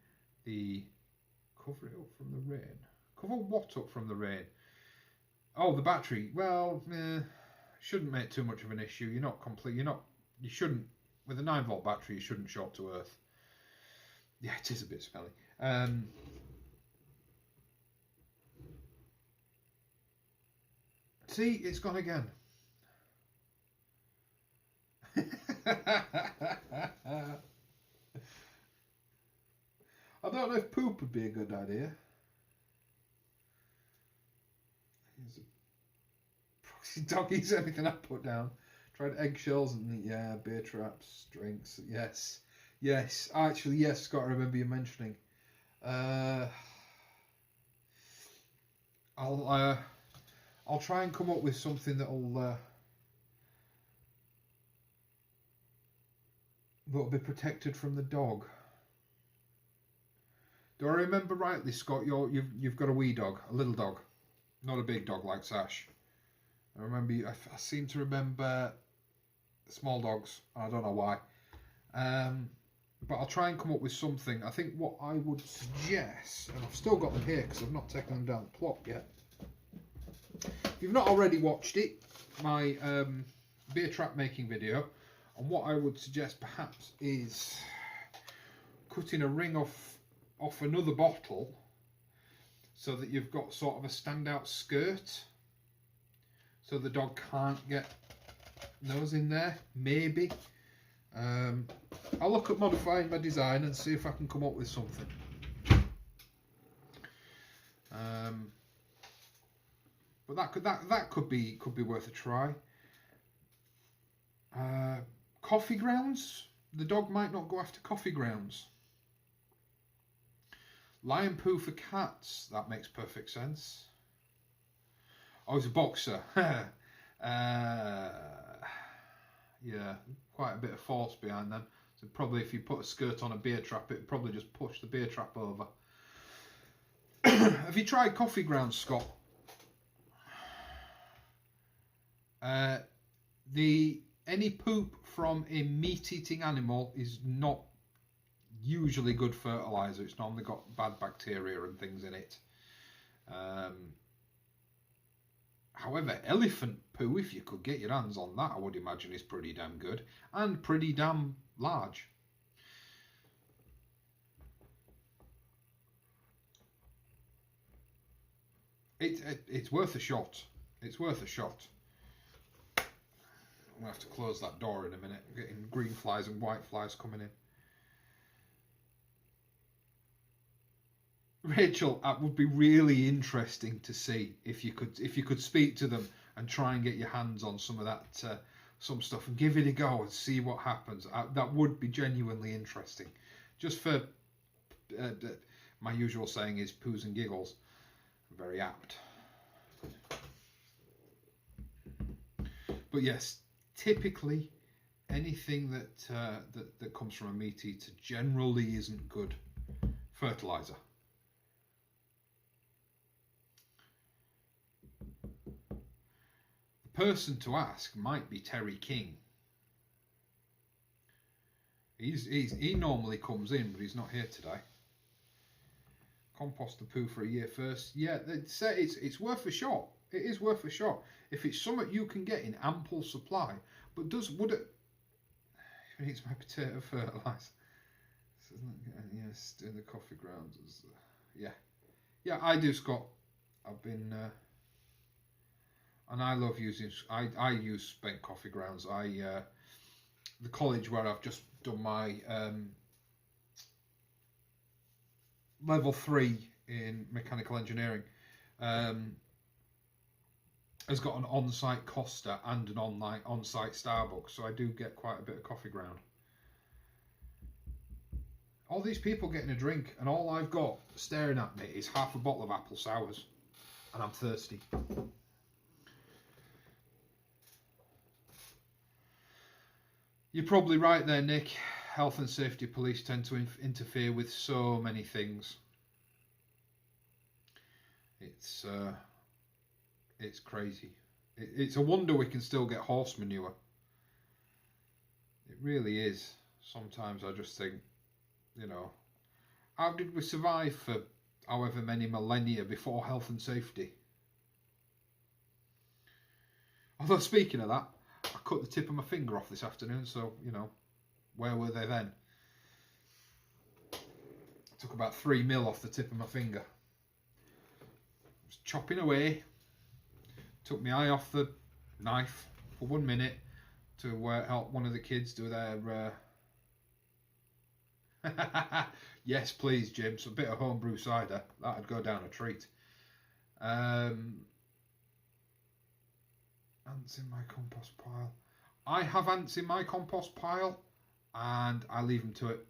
cover it up from the rain. Cover what up from the rain? Oh, the battery. Well, shouldn't make too much of an issue. You shouldn't, with a 9-volt battery, you shouldn't short to earth. Yeah, it is a bit smelly. See, it's gone again. I don't know if poop would be a good idea. He's a proxy dog, eats everything I put down. Tried eggshells and yeah, beer traps, drinks. Yes, yes. Actually, yes. Scott, I remember you mentioning. I'll try and come up with something that'll be protected from the dog. Do I remember rightly, Scott? You've got a wee dog, a little dog, not a big dog like Sash. I remember I seem to remember small dogs. I don't know why. But I'll try and come up with something. I think what I would suggest, and I've still got them here because I've not taken them down the plot yet. If you've not already watched it, my beer trap making video, and what I would suggest perhaps is cutting a ring off another bottle so that you've got sort of a standout skirt so the dog can't get nose in there, maybe. I'll look at modifying my design and see if I can come up with something. But that could be worth a try. Coffee grounds. The dog might not go after coffee grounds. Lion poo for cats. That makes perfect sense. Oh, he's a boxer. Yeah, quite a bit of force behind them. So probably if you put a skirt on a beer trap, it'd probably just push the beer trap over. Have you tried coffee grounds, Scott? Any poop from a meat-eating animal is not usually good fertilizer. It's normally got bad bacteria and things in it. However, elephant poo, if you could get your hands on that, I would imagine is pretty damn good and pretty damn large. It's worth a shot. It's worth a shot. I'm going to have to close that door in a minute. I'm getting green flies and white flies coming in. Rachel, that would be really interesting to see if you could speak to them and try and get your hands on some of that some stuff and give it a go and see what happens. That would be genuinely interesting. Just for my usual saying is poos and giggles. Very apt. But yes, typically anything that comes from a meat eater generally isn't good fertilizer. The person to ask might be Terry King. He normally comes in, but he's not here today. Compost the poo for a year first. Yeah, it's worth a shot. It is worth a shot if it's something you can get in ample supply. But would it? It needs my potato fertilizer. Yes, in the coffee grounds. Yeah, I do, Scott. I've been. And I love using. I use spent coffee grounds. The college where I've just done my level 3 in mechanical engineering has got an on-site Costa and an on-site Starbucks, so I do get quite a bit of coffee ground. All these people getting a drink, and all I've got staring at me is half a bottle of apple sours, and I'm thirsty. You're probably right there, Nick. Health and safety police tend to interfere with so many things. It's crazy. It's a wonder we can still get horse manure. It really is. Sometimes I just think, how did we survive for however many millennia before health and safety? Although speaking of that, I cut the tip of my finger off this afternoon, so, where were they then? I took about 3 mil off the tip of my finger. I was chopping away, took my eye off the knife for 1 minute to help one of the kids do their. Yes, please, Jim. So a bit of homebrew cider that'd go down a treat. Ants in my compost pile. I have ants in my compost pile, and I leave them to it.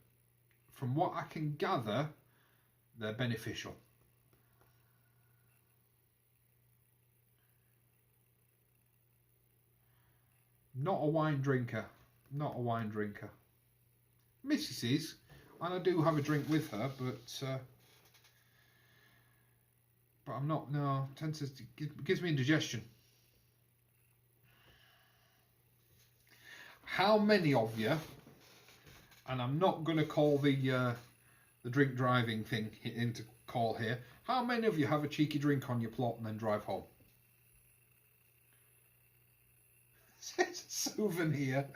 From what I can gather, they're beneficial. Not a wine drinker. Not a wine drinker. Mrs. is, and I do have a drink with her, but I'm not. No, gives me indigestion. How many of you? And I'm not going to call the drink driving thing into call here. How many of you have a cheeky drink on your plot and then drive home? It's a souvenir.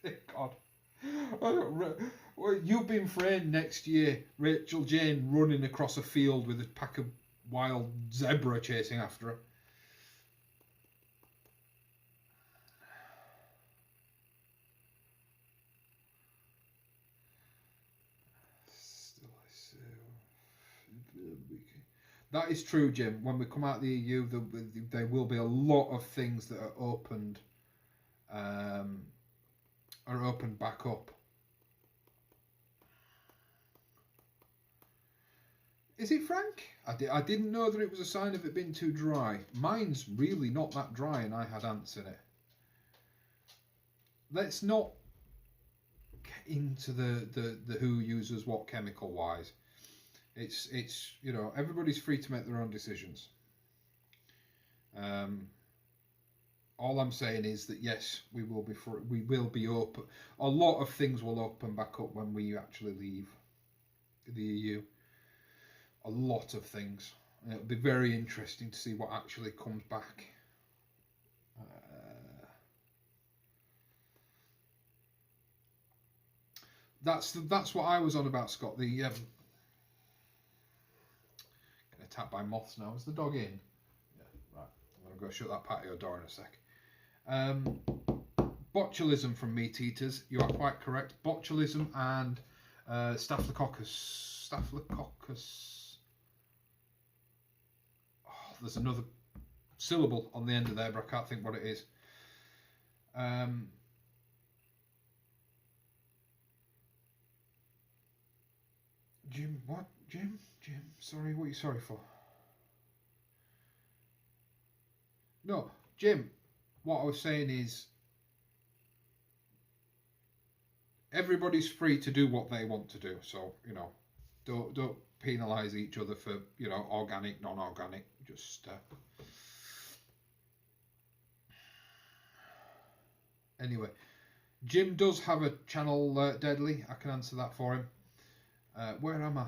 Dear God. Well, you've been framed next year, Rachel Jane running across a field with a pack of wild zebra chasing after her. That is true, Jim. When we come out of the EU, there will be a lot of things that are opened back up. Is it Frank? I didn't know that it was a sign of it being too dry. Mine's really not that dry, and I had ants in it. Let's not get into the who uses what chemical wise. It's you know, everybody's free to make their own decisions. All I'm saying is that yes, we will be open. A lot of things will open back up when we actually leave the EU. A lot of things. And it'll be very interesting to see what actually comes back. That's what I was on about, Scott. The getting attacked by moths now. Is the dog in? Yeah, right. I'm gonna go shut that patio door in a sec. Botulism from meat eaters. You are quite correct. Botulism and Staphylococcus. Oh, there's another syllable on the end of there, but I can't think what it is. Jim, what? Jim? Sorry, what are you sorry for? No, Jim, what I was saying is everybody's free to do what they want to do. So, you know, don't penalise each other for, you know, organic, non-organic. Just anyway, Jim does have a channel, Deadly. I can answer that for him. Where am I?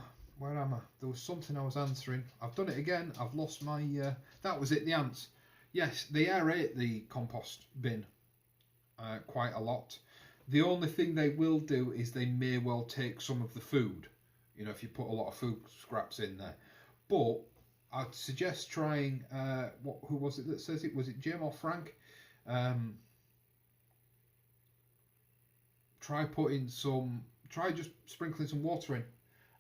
There was something I was answering. I've done it again. I've lost my... that was it, the ants. Yes, they aerate the compost bin quite a lot. The only thing they will do is they may well take some of the food, you know, if you put a lot of food scraps in there. But I'd suggest trying... who was it that says it? Was it Jim or Frank? Try just sprinkling some water in.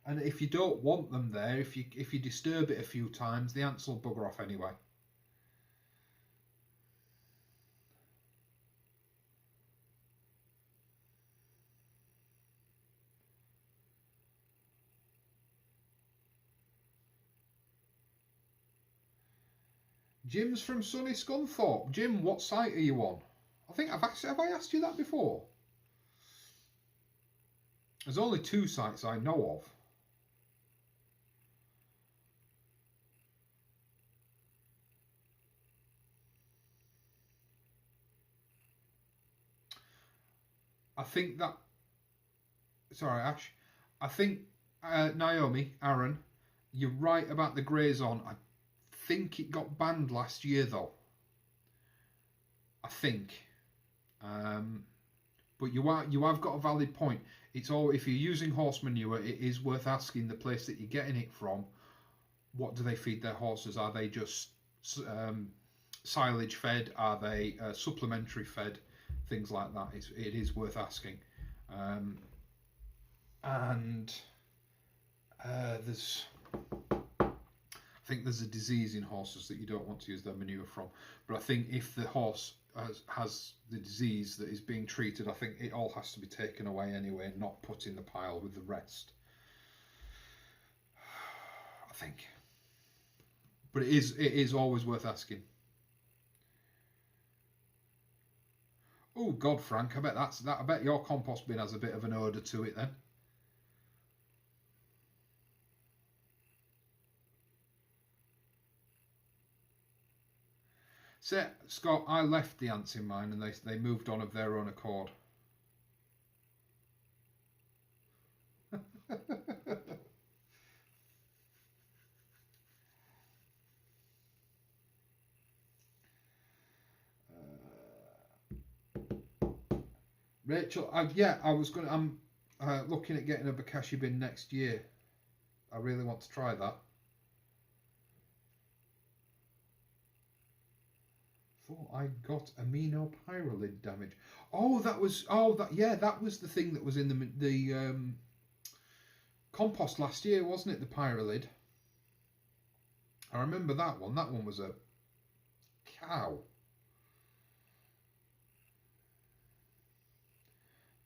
And if you don't want them there, if you disturb it a few times, the ants will bugger off anyway. Jim's from sunny Scunthorpe. Jim, what site are you on? I think have I asked you that before? There's only 2 sites I know of. I think that... Sorry, Ash. I think, Naomi, Aaron, you're right about the greys on. I think it got banned last year, though. I think. But you have got a valid point. It's all, if you're using horse manure, it is worth asking the place that you're getting it from, what do they feed their horses? Are they just silage fed? Are they supplementary fed? Things like that. It is worth asking. And there's, I think there's a disease in horses that you don't want to use their manure from. But I think if the horse has the disease that is being treated, I think it all has to be taken away anyway, and not put in the pile with the rest. I think. But it is always worth asking. Oh God, Frank, I bet I bet your compost bin has a bit of an odour to it then. So, Scott, I left the ants in mine and they moved on of their own accord. Rachel, I was going. I'm looking at getting a bokashi bin next year. I really want to try that. Thought I got aminopyralid damage. Oh, that was. Oh, that was the thing that was in the compost last year, wasn't it? The pyralid. I remember that one. That one was a cow.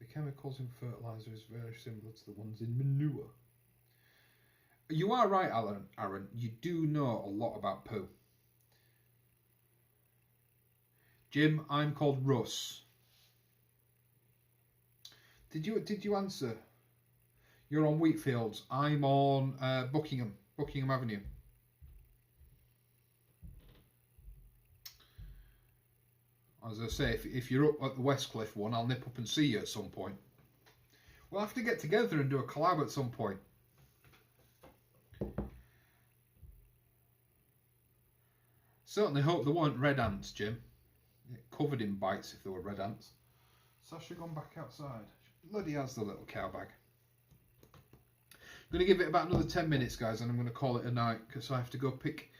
The chemicals in fertilizer is very similar to the ones in manure. You are right, Aaron. You do know a lot about poo. Jim, I'm called Russ. Did you answer? You're on Wheatfields. I'm on Buckingham Avenue. As I say, if you're up at the Westcliff one, I'll nip up and see you at some point. We'll have to get together and do a collab at some point. Certainly hope there weren't red ants, Jim. Covered in bites if there were red ants. Sasha gone back outside. She bloody has the little cow bag. I'm going to give it about another 10 minutes, guys, and I'm going to call it a night because I have to go pick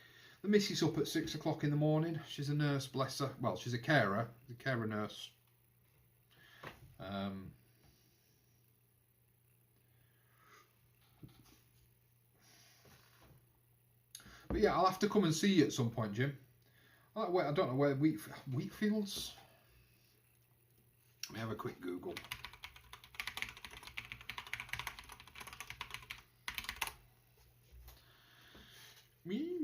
the missus up at 6 o'clock in the morning. She's a nurse, bless her. Well, she's a carer nurse. But yeah, I'll have to come and see you at some point, Jim. I don't know where Wheatfields. Let me have a quick Google. Me.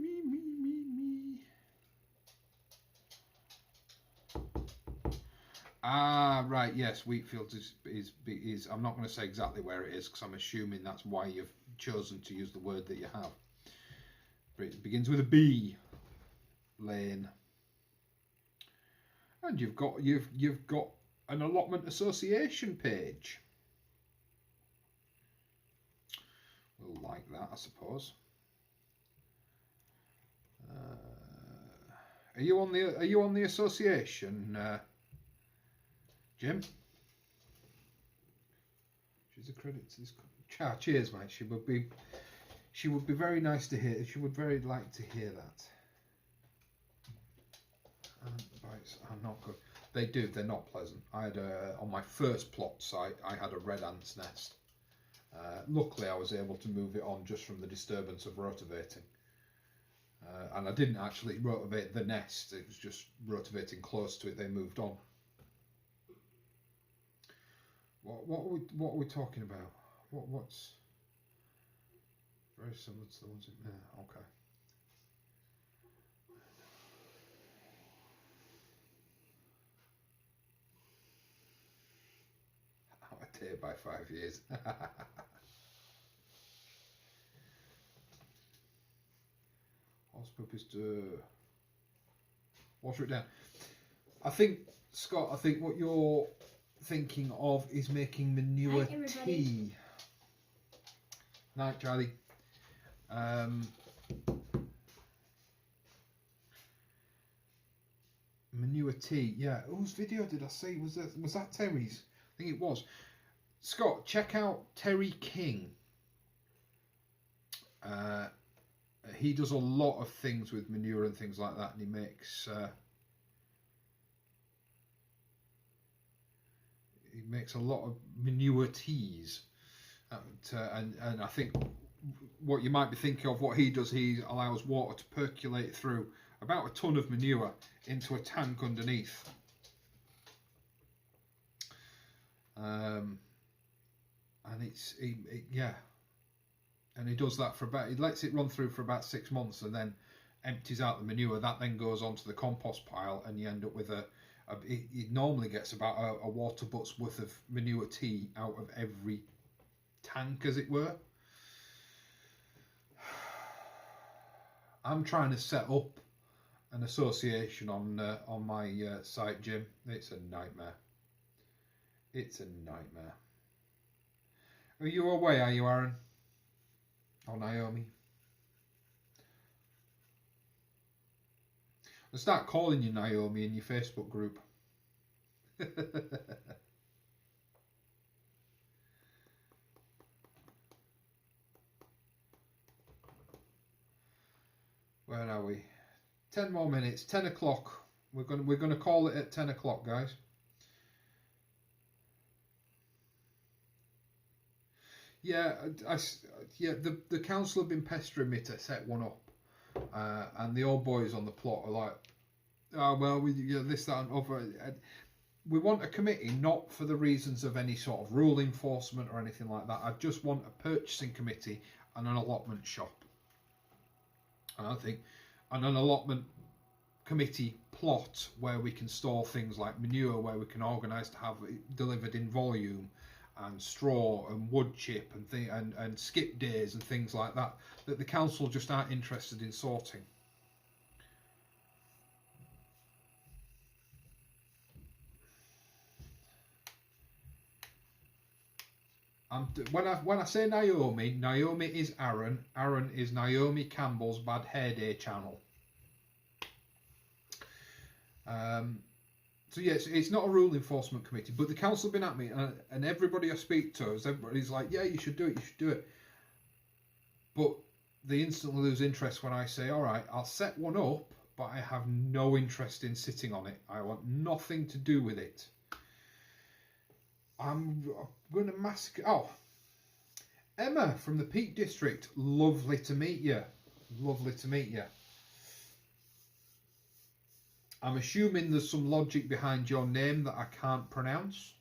Ah, right. Yes, Wheatfields is. I'm not going to say exactly where it is because I'm assuming that's why you've chosen to use the word that you have. But it begins with a B. Lane. And you've got an allotment association page. We'll like that, I suppose. Are you on the association, Jim? She's a credit to this. Cheers, mate. She would be very nice to hear. She would very like to hear that. Bites are not good. They do. They're not pleasant. I had on my first plot site. I had a red ant's nest. Luckily, I was able to move it on just from the disturbance of rotivating. And I didn't actually rotivate the nest. It was just rotivating close to it. They moved on. What are we talking about? What's very similar to the ones in there? Okay. I did by 5 years. Horse poop is to water it down. I think, Scott, what you're thinking of is making manure tea. Night, Charlie. Manure tea. Yeah. Whose video did I see? Was that Terry's? I think it was. Scott, check out Terry King. he does a lot of things with manure and things like that, and he makes a lot of manure teas, and I think what you might be thinking of, what he does, he allows water to percolate through about a ton of manure into a tank underneath. And and he does that he lets it run through for about 6 months and then empties out the manure. That then goes onto the compost pile, and you end up with it normally gets about a water butt's worth of manure tea out of every tank, as it were. I'm trying to set up an association on my site, Jim. It's a nightmare. It's a nightmare. Are you away, are you, Aaron? Or Naomi? I'll start calling you Naomi in your Facebook group. Where are we? 10 more minutes. 10 o'clock. We're gonna call it at 10 o'clock, guys. Yeah, the council have been pestering me to set one up, and the old boys on the plot are like, oh well, this, that, and other. We want a committee, not for the reasons of any sort of rule enforcement or anything like that. I just want a purchasing committee and an allotment shop. And I think, and an allotment committee plot where we can store things like manure, where we can organise to have it delivered in volume, and straw and wood chip and skip days and things like that the council just aren't interested in sorting. When I say Naomi, Naomi is Aaron. Aaron is Naomi Campbell's Bad Hair Day channel. So yes, it's not a rule enforcement committee, but the council have been at me, and everybody I speak to, everybody's like, yeah, you should do it, you should do it. But they instantly lose interest when I say, all right, I'll set one up, but I have no interest in sitting on it. I want nothing to do with it. I'm going to massacre. Oh, Emma from the Peak District, lovely to meet you. Lovely to meet you. I'm assuming there's some logic behind your name that I can't pronounce.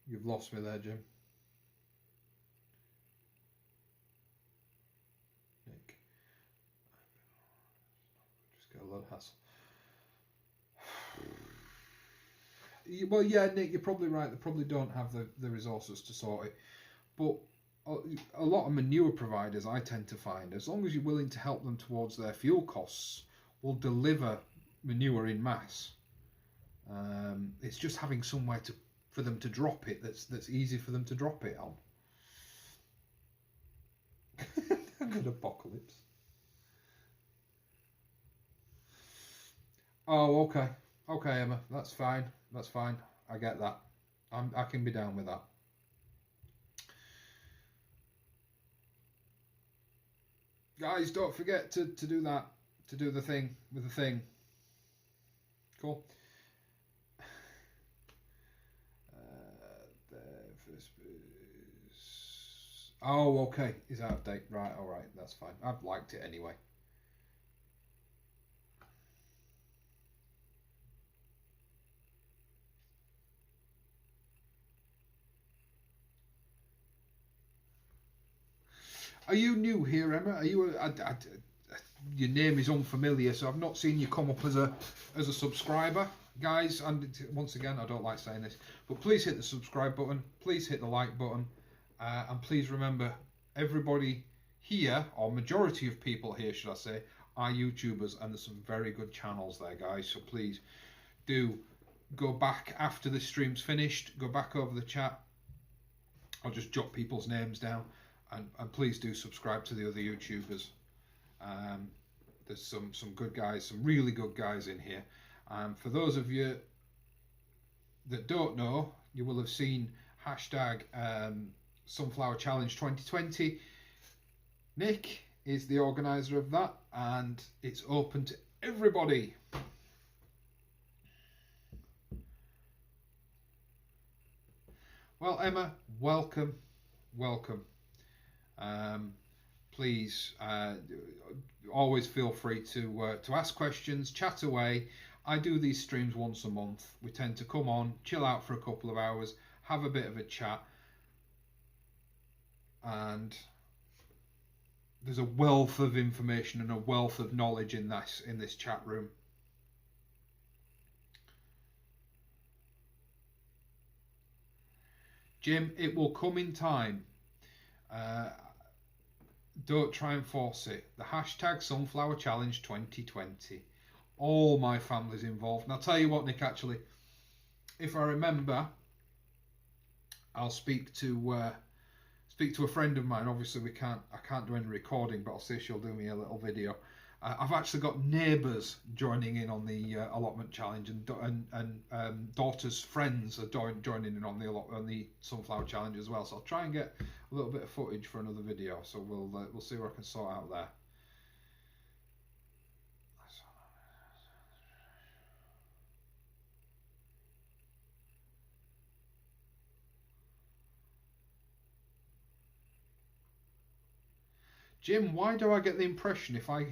You've lost me there, Jim. Nick. Just got a lot of hassle. Well, yeah, Nick, you're probably right. They probably don't have the resources to sort it. But a lot of manure providers, I tend to find, as long as you're willing to help them towards their fuel costs, will deliver manure in mass. It's just having somewhere for them to drop it that's easy for them to drop it on. Good apocalypse. Oh, okay. Okay, Emma, that's fine. That's fine. I get that. I can be down with that. Guys, don't forget to do that. To do the thing with the thing. Cool. Oh, okay. It's out of date. Right, alright. That's fine. I've liked it anyway. Are you new here, Emma? Are you? Your name is unfamiliar, so I've not seen you come up as a subscriber, guys. And once again, I don't like saying this, but please hit the subscribe button. Please hit the like button, and please remember, everybody here, or majority of people here, should I say, are YouTubers, and there's some very good channels there, guys. So please do go back after the stream's finished. Go back over the chat. I'll just jot people's names down. And please do subscribe to the other YouTubers. There's some good guys, some really good guys in here. For those of you that don't know, you will have seen hashtag Sunflower Challenge 2020. Nick is the organizer of that, and it's open to everybody. Well, Emma, welcome. Please, always feel free to ask questions, chat away. I do these streams once a month. We tend to come on, chill out for a couple of hours, have a bit of a chat, and there's a wealth of information and a wealth of knowledge in this chat room. Jim, it will come in time. Don't try and force it. The hashtag Sunflower Challenge 2020. All my family's involved. And I'll tell you what, Nick, actually, if I remember, I'll speak to a friend of mine. Obviously, I can't do any recording, but I'll see if she'll do me a little video. I've actually got neighbours joining in on the allotment challenge, and daughters' friends are joining in on the Sunflower Challenge as well. So I'll try and get a little bit of footage for another video. So we'll see what I can sort out there. Jim, why do I get the impression if I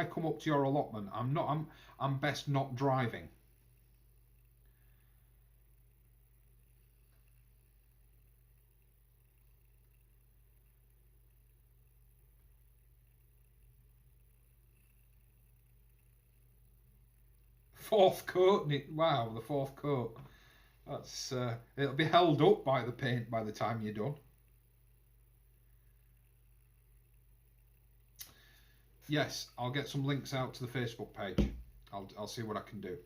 come up to your allotment, I'm best not driving? Fourth coat, Nick. Wow, the fourth coat. That's it'll be held up by the paint by the time you're done. Yes, I'll get some links out to the Facebook page. I'll see what I can do.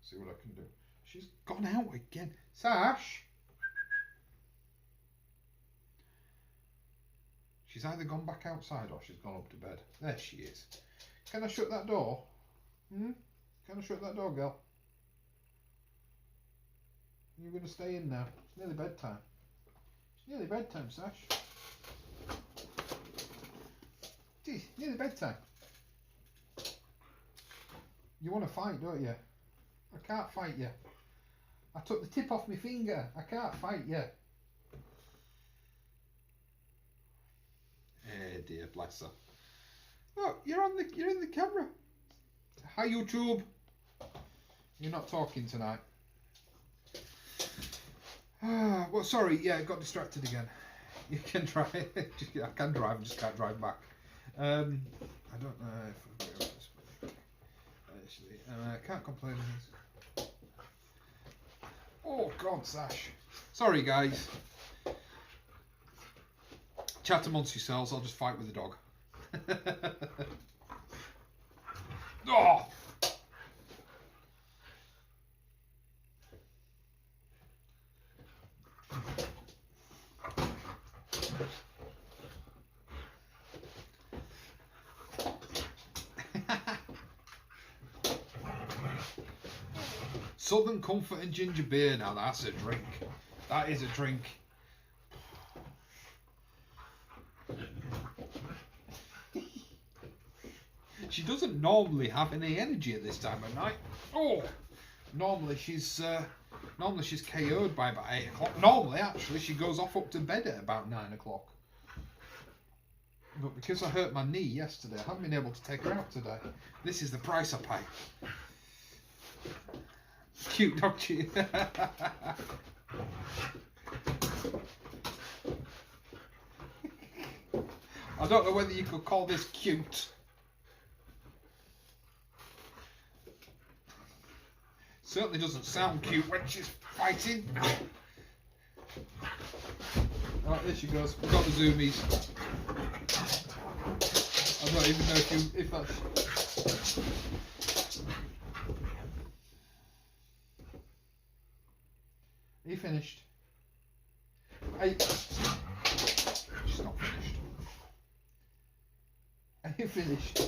See what I can do. She's gone out again. Sash! She's either gone back outside or she's gone up to bed. There she is. Can I shut that door? Can I shut that door, girl? You're going to stay in now. It's nearly bedtime. It's nearly bedtime, Sash. Gee, nearly bedtime. You want to fight, don't you? I can't fight you. I took the tip off my finger. I can't fight you. Eh, dear, bless her. Oh, you're in the camera. Hi, YouTube. You're not talking tonight. Well, sorry. Yeah, I got distracted again. You can try. I can drive. I just can't drive back. I don't know if I'll be able to actually. I can't complain. Oh God, Sash. Sorry, guys. Chat amongst yourselves. I'll just fight with the dog. Oh! Southern Comfort and ginger beer. Now that's a drink. That is a drink. She doesn't normally have any energy at this time of night. Oh, normally she's KO'd by about 8 o'clock. Normally, actually, she goes off up to bed at about 9 o'clock. But because I hurt my knee yesterday, I haven't been able to take her out today. This is the price I pay. Cute dog chew. I don't know whether you could call this cute. Certainly doesn't sound cute when she's fighting. Right, there she goes. We've got the zoomies. I don't even know if that's... Are you finished? Hey. She's not finished. Are you finished?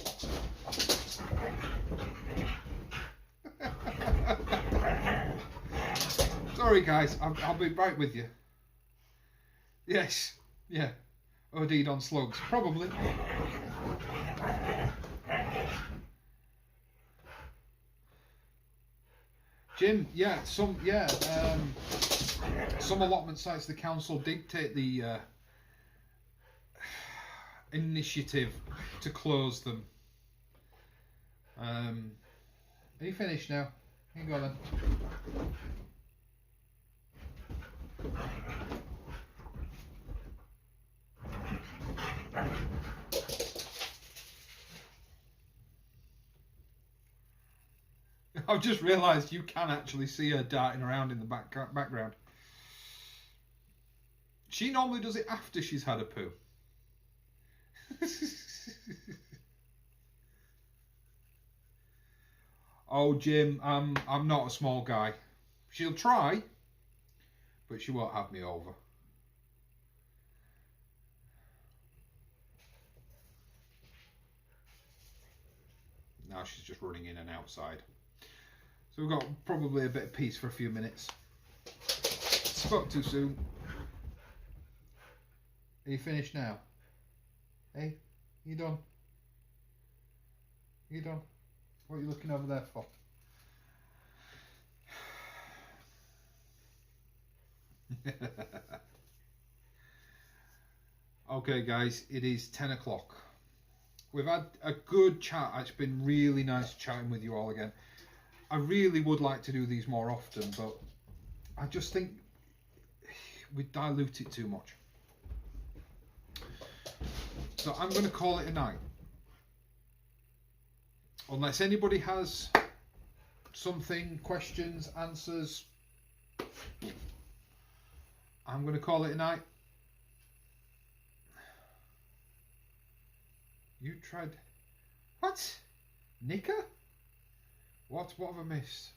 Sorry guys, I'll be right with you. Yes, yeah. OD'd on slugs, probably. Jim, yeah, some allotment sites, the council did take the initiative to close them. Are you finished now? Here you go then. I've just realised you can actually see her darting around in the background. She normally does it after she's had a poo. Oh, Jim, I'm not a small guy. She'll try, but she won't have me over. Now she's just running in and outside. So we've got probably a bit of peace for a few minutes. Spoke too soon. Are you finished now? Hey, you done? You done? What are you looking over there for? Okay guys, it is 10 o'clock. We've had a good chat. It's been really nice chatting with you all again. I really would like to do these more often, but I just think we dilute it too much. So I'm going to call it a night. Unless anybody has something, questions, answers, I'm going to call it a night. You tried... What? Nicker? What have I missed?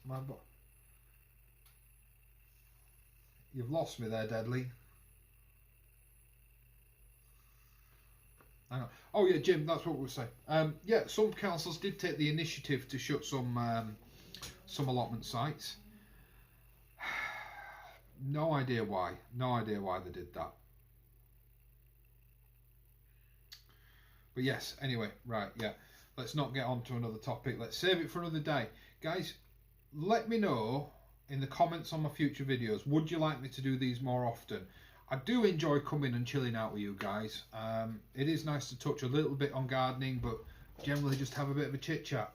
You've lost me there, Deadly. Hang on. Oh yeah, Jim, that's what we were saying. Yeah, some councils did take the initiative to shut some allotment sites. No idea why. No idea why they did that. But yes, anyway, right, yeah. Let's not get on to another topic. Let's save it for another day. Guys, let me know in the comments on my future videos. Would you like me to do these more often? I do enjoy coming and chilling out with you guys. It is nice to touch a little bit on gardening, but generally just have a bit of a chit chat.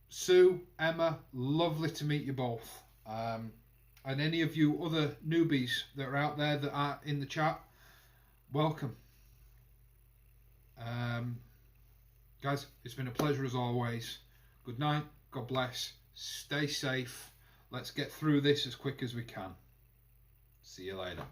Sue, Emma, lovely to meet you both. And any of you other newbies that are out there that are in the chat, welcome. Guys, it's been a pleasure as always. Good night, God bless, stay safe. Let's get through this as quick as we can. See you later.